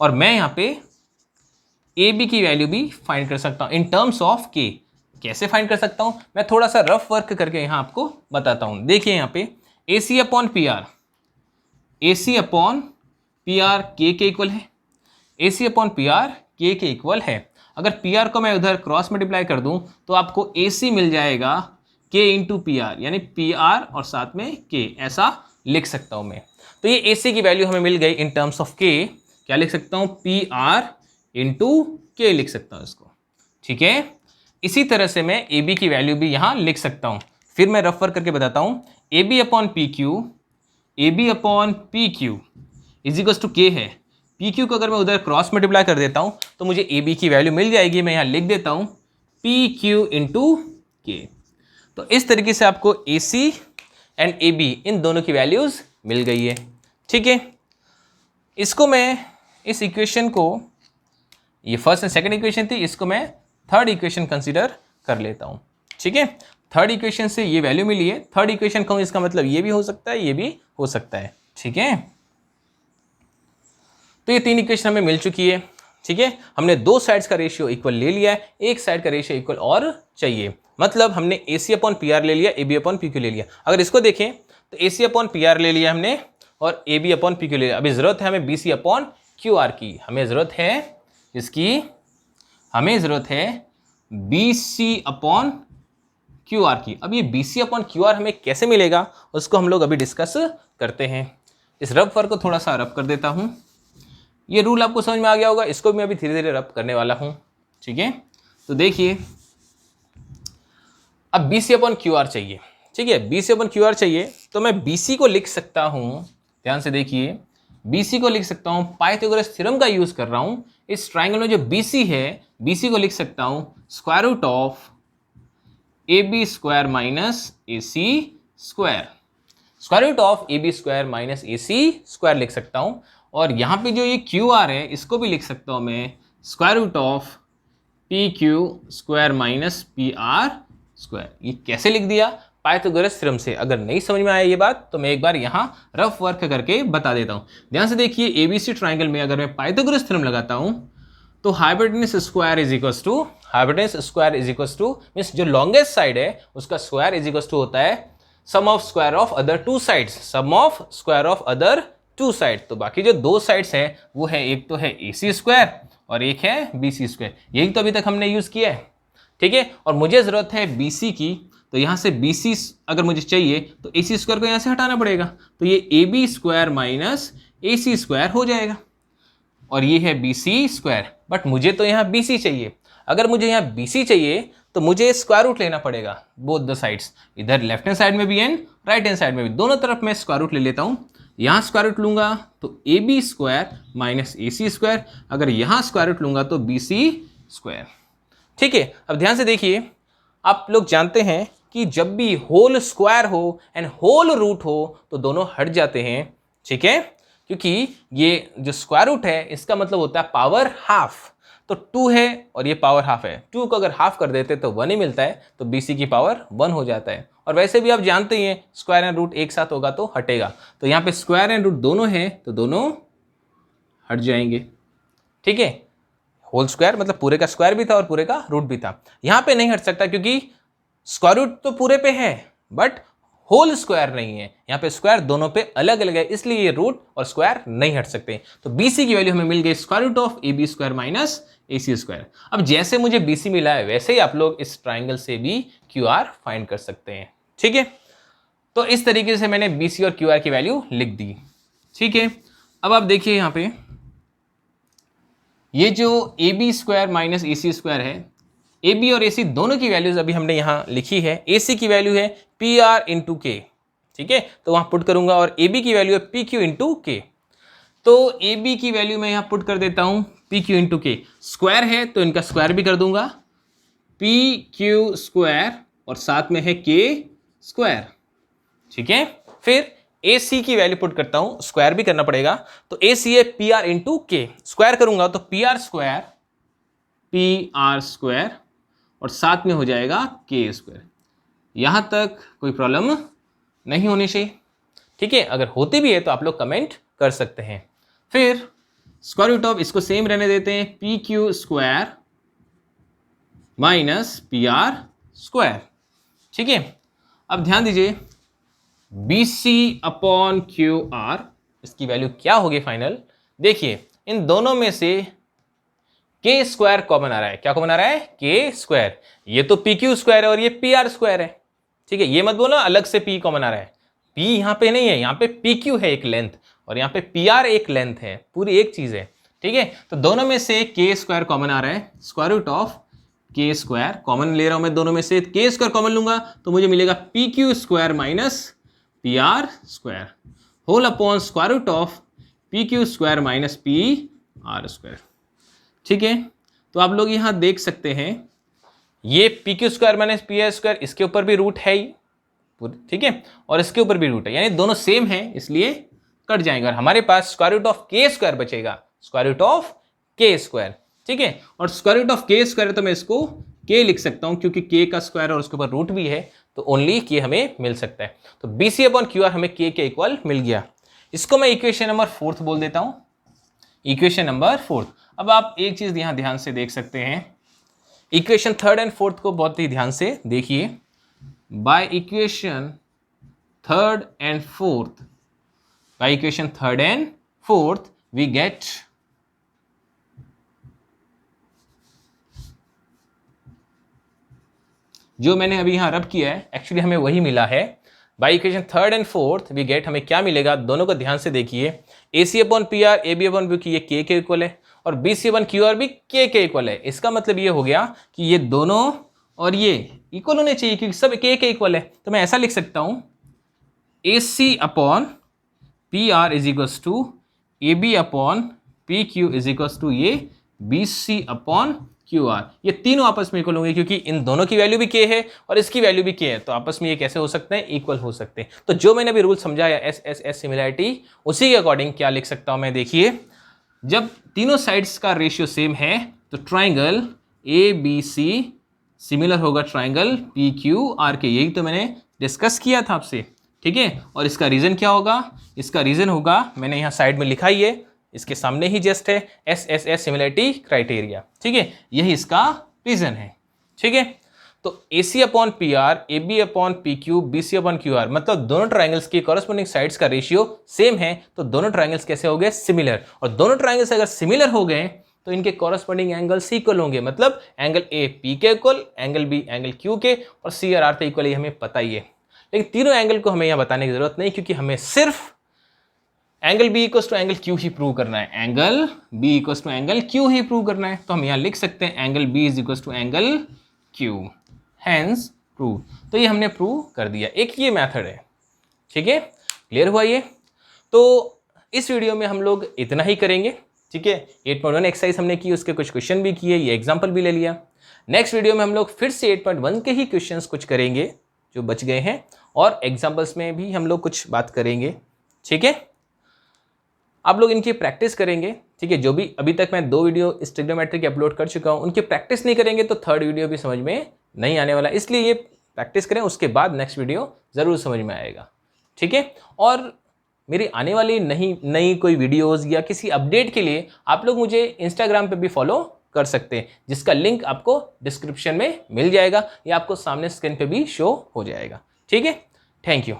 और मैं यहाँ पे AB की वैल्यू भी फाइंड कर सकता हूँ इन टर्म्स ऑफ K। कैसे फाइंड कर सकता हूँ, मैं थोड़ा सा रफ वर्क करके यहाँ आपको बताता हूँ। देखिए यहाँ पे AC अपॉन PR K के इक्वल है, AC अपॉन PR K के इक्वल है। अगर पी आर को मैं उधर क्रॉस मल्टीप्लाई कर दूं तो आपको ए सी मिल जाएगा के इंटू पी आर, यानी पी आर और साथ में के, ऐसा लिख सकता हूं मैं। तो ये ए सी की वैल्यू हमें मिल गई इन टर्म्स ऑफ के। क्या लिख सकता हूं? पी आर इंटू के लिख सकता हूं इसको, ठीक है। इसी तरह से मैं ए बी की वैल्यू भी यहां लिख सकता हूं। फिर मैं रफ वर्क करके बताता हूं। A B upon P Q, A B upon P Q is equal to K है। पी क्यू को अगर मैं उधर क्रॉस मल्टीप्लाई कर देता हूं तो मुझे ए बी की वैल्यू मिल जाएगी। मैं यहां लिख देता हूं पी क्यू इंटू के। तो इस तरीके से आपको ए सी एंड ए बी इन दोनों की वैल्यूज मिल गई है, ठीक है। इसको मैं, इस इक्वेशन को, ये फर्स्ट एंड सेकंड इक्वेशन थी, इसको मैं थर्ड इक्वेशन कंसीडर कर लेता हूं, ठीक है। थर्ड इक्वेशन से ये वैल्यू मिली है। थर्ड इक्वेशन कहूं इसका मतलब ये भी हो सकता है, ये भी हो सकता है, ठीक है। तो ये तीन इक्वेशन हमें मिल चुकी है, ठीक है। हमने दो साइड्स का रेशियो इक्वल ले लिया है, एक साइड का रेशियो इक्वल और चाहिए। मतलब हमने A C upon P R ले लिया, A B upon P Q ले लिया। अगर इसको देखें तो A C upon P R ले लिया हमने और A B upon P Q ले लिया। अभी जरूरत है हमें B C upon Q R की। हमें जरूरत है इसकी, हमें जरूरत है B C upon Q R की। अब ये B C upon Q R हमें कैसे मिलेगा उसको हम लोग अभी डिस्कस करते हैं। इस रफ वर्क को थोड़ा सा रफ कर देता हूं। ये रूल आपको समझ में आ गया होगा, इसको भी मैं अभी धीरे धीरे रफ करने वाला हूं, ठीक है। तो देखिए, अब B C upon Q R चाहिए, ठीक है। B C upon Q R चाहिए तो मैं बी सी को लिख सकता हूं, ध्यान से देखिए, बी सी को लिख सकता हूं, पाइथागोरस थ्योरम का यूज कर रहा हूं। इस ट्राइंगल में जो बी सी है, बी सी को लिख सकता हूं square root of A B square minus A C square. Square root of A B square minus A C square लिख सकता हूं। और यहाँ पे जो ये क्यू आर है इसको भी लिख सकता हूँ मैं square root of P Q square minus P R square. ये कैसे लिख दिया? पाइथागोरस थ्योरम से। अगर नहीं समझ में आया ये बात तो मैं एक बार यहाँ रफ वर्क करके बता देता हूँ। ध्यान से देखिए, एबीसी ट्राइंगल में अगर मैं पाइथागोरस थ्योरम लगाता हूँ तो hypotenuse square is equal to, hypotenuse square is equal to means जो लॉन्गेस्ट साइड है उसका स्क्वायर इज इक्वल टू होता है sum of square of other two sides, sum of square of other two side. तो बाकी जो दो sides है वो है, एक तो है ए सी स्क्वायर और एक है बी सी स्क्वायर। यही तो अभी तक हमने यूज किया है, ठीक है। और मुझे जरूरत है बी सी की, तो यहाँ से बी सी अगर मुझे चाहिए तो ए सी स्क्वायर को यहाँ से हटाना पड़ेगा, तो ये A B square minus A C square हो जाएगा और ये है बी सी स्क्वायर। बट मुझे तो यहाँ बी सी चाहिए। अगर मुझे यहाँ बी सी चाहिए तो मुझे स्क्वायर रूट लेना पड़ेगा बोथ द साइड्स, इधर लेफ्ट हैंड साइड में भी एंड राइट हैंड साइड में भी, दोनों तरफ मैं स्क्वायर रूट ले लेता हूँ। यहाँ स्क्वायर रूट लूंगा तो A B square minus A C square, अगर यहाँ स्क्वायर रूट लूंगा तो बी सी स्क्वायर, ठीक है। अब ध्यान से देखिए, आप लोग जानते हैं कि जब भी होल स्क्वायर हो एंड होल रूट हो तो दोनों हट जाते हैं, ठीक है, क्योंकि ये जो स्क्वायर रूट है इसका मतलब होता है पावर हाफ। तो 2 है और ये पावर हाफ है, 2 को अगर हाफ कर देते तो 1 ही मिलता है, तो BC की पावर 1 हो जाता है। और वैसे भी आप जानते ही हैं स्क्वायर एंड रूट एक साथ होगा तो हटेगा, तो यहाँ पे स्क्वायर एंड रूट दोनों है तो दोनों हट जाएंगे, ठीक है। होल स्क्वायर मतलब पूरे का स्क्वायर भी था और पूरे का रूट भी था। यहाँ पे नहीं हट सकता क्योंकि स्क्वायर रूट तो पूरे पे है बट होल स्क्वायर नहीं है, यहाँ पे स्क्वायर दोनों पे अलग अलग है, इसलिए ये रूट और स्क्वायर नहीं हट सकते। तो BC की वैल्यू हमें मिल गई square root of A B square minus A C square. अब जैसे मुझे BC मिला है वैसे ही आप लोग इस ट्राइंगल से भी QR फाइंड कर सकते हैं, ठीक है। तो इस तरीके से मैंने BC और QR की वैल्यू लिख दी, ठीक है। अब आप देखिए यहाँ पे ये जो A B square minus A C square है, ए बी और ए सी दोनों की वैल्यूज अभी हमने यहाँ लिखी है। ए सी की वैल्यू है पी आर इंटू के, ठीक है, तो वहाँ पुट करूंगा, और ए बी की वैल्यू है पी क्यू इंटू के। तो ए बी की वैल्यू मैं यहाँ पुट कर देता हूँ पी क्यू इंटू के। स्क्वायर है तो इनका स्क्वायर भी कर दूंगा, पी क्यू स्क्वायर और साथ में है के स्क्वायर, ठीक है। फिर ए सी की वैल्यू पुट करता हूँ, स्क्वायर भी करना पड़ेगा, तो ए सी है पी आर इंटू के। स्क्वायर करूंगा तो पी आर स्क्वायर और साथ में हो जाएगा के स्क्वायर। यहां तक कोई प्रॉब्लम नहीं होनी चाहिए, ठीक है। अगर होती भी है तो आप लोग कमेंट कर सकते हैं। फिर स्क्वायर रूट ऑफ, इसको सेम रहने देते हैं, P Q square minus P R square, ठीक है। अब ध्यान दीजिए, B C upon Q R, इसकी वैल्यू क्या होगी फाइनल? देखिए इन दोनों में से के स्क्वायर कॉमन आ रहा है। क्या कॉमन आ रहा है? के स्क्वायर। ये तो पी क्यू स्क्वायर है और ये पी आर स्क्वायर है, ठीक है। ये मत बोलो अलग से पी कॉमन आ रहा है, पी यहाँ पे नहीं है, यहाँ पे पी क्यू है एक लेंथ और यहाँ पे पी आर एक लेंथ है, पूरी एक चीज है, ठीक है। तो दोनों में से के स्क्वायर कॉमन आ रहा है, स्क्वायर रूट ऑफ के स्क्वायर कॉमन ले रहा हूं मैं, दोनों में से के स्क्वायर कॉमन लूंगा तो मुझे मिलेगा P Q square minus P R square whole upon square root of P Q square minus P R square, ठीक है। तो आप लोग यहां देख सकते हैं ये P Q square minus P R square, इसके ऊपर भी रूट है ही, ठीक है, और इसके ऊपर भी रूट है, यानी दोनों सेम है इसलिए कट जाएगा और हमारे पास स्क्वायर रूट ऑफ के स्क्वायर बचेगा, स्क्वायर रूट ऑफ के स्क्वायर, ठीक है। और स्क्वायर रूट ऑफ के स्क्वायर तो मैं इसको के लिख सकता हूं क्योंकि के का स्क्वायर और उसके ऊपर रूट भी है तो ओनली के हमें मिल सकता है। तो B C upon Q R हमें के इक्वल मिल गया। इसको मैं इक्वेशन नंबर 4 बोल देता हूं, इक्वेशन नंबर 4। अब आप एक चीज यहां ध्यान से देख सकते हैं, इक्वेशन 3 एंड 4 को बहुत ही ध्यान से देखिए। By equation 3 and 4 we get जो मैंने अभी यहां रब किया है एक्चुअली हमें वही मिला है। By equation 3 and 4 we get, हमें क्या मिलेगा दोनों को ध्यान से देखिए, A C upon P R A B upon B, ये के इक्वल है और B C upon Q R भी के इक्वल है। इसका मतलब ये हो गया कि ये दोनों और ये इक्वल होने चाहिए क्योंकि सब के इक्वल है। तो मैं ऐसा लिख सकता हूं A C upon P R is equals to A B upon P Q is equals to ये B C upon Q R. ये तीनों आपस में इक्वल होंगे क्योंकि इन दोनों की वैल्यू भी के है और इसकी वैल्यू भी के है, तो आपस में ये कैसे हो सकते हैं? इक्वल हो सकते हैं। तो जो मैंने अभी रूल समझाया एस एस एस सिमिलैरिटी, उसी के अकॉर्डिंग क्या लिख सकता हूं मैं, देखिए जब तीनों साइड्स का रेशियो सेम है तो triangle A B C similar होगा ट्राइंगल पी क्यू आर के, यही तो मैंने डिस्कस किया था आपसे, ठीक है। और इसका रीजन क्या होगा? इसका रीजन होगा, मैंने यहाँ साइड में लिखा ही है, इसके सामने ही जस्ट है S S S similarity criteria, ठीक है, यही इसका रीजन है, ठीक है। तो A C upon P R A B upon P Q B C upon Q R, मतलब दोनों ट्राइंगल्स के कॉरेस्पॉन्डिंग साइड्स का रेशियो सेम है तो दोनों ट्राइंगल्स कैसे हो गए? सिमिलर। और दोनों ट्राइंगल्स अगर सिमिलर हो गए तो इनके कॉरेस्पॉन्डिंग एंगल्स इक्वल होंगे, मतलब एंगल ए पी के equal, angle B angle Q के और सी और आर तो इक्वल, ये हमें पता ही है। लेकिन तीनों एंगल को हमें यहां बताने की जरूरत नहीं क्योंकि हमें सिर्फ angle B equals to angle Q ही प्रूव करना है, angle B equals to angle Q ही प्रूव करना है। तो हम यहां लिख सकते हैं angle B is equals to angle Q, hence prove. तो ये हमने प्रूव कर दिया, एक ये मेथड है, ठीक है, क्लियर हुआ ये। तो इस वीडियो में हम लोग इतना ही करेंगे, ठीक है। 8.1 एक्सरसाइज हमने की, उसके कुछ क्वेश्चन भी किए, ये एग्जाम्पल भी ले लिया। नेक्स्ट वीडियो में हम लोग फिर से 8.1 के ही क्वेश्चन कुछ करेंगे जो बच गए हैं और एग्जाम्पल्स में भी हम लोग कुछ बात करेंगे, ठीक है। आप लोग इनकी प्रैक्टिस करेंगे, ठीक है। जो भी अभी तक मैं 2 वीडियो ट्रिग्नोमेट्री की अपलोड कर चुका हूँ, उनकी प्रैक्टिस नहीं करेंगे तो 3rd वीडियो भी समझ में नहीं आने वाला, इसलिए ये प्रैक्टिस करें, उसके बाद नेक्स्ट वीडियो ज़रूर समझ में आएगा, ठीक है। और मेरी आने वाली नई कोई वीडियोज़ या किसी अपडेट के लिए आप लोग मुझे इंस्टाग्राम पर भी फॉलो कर सकते हैं, जिसका लिंक आपको डिस्क्रिप्शन में मिल जाएगा या आपको सामने स्क्रीन पे भी शो हो जाएगा, ठीक है। Thank you.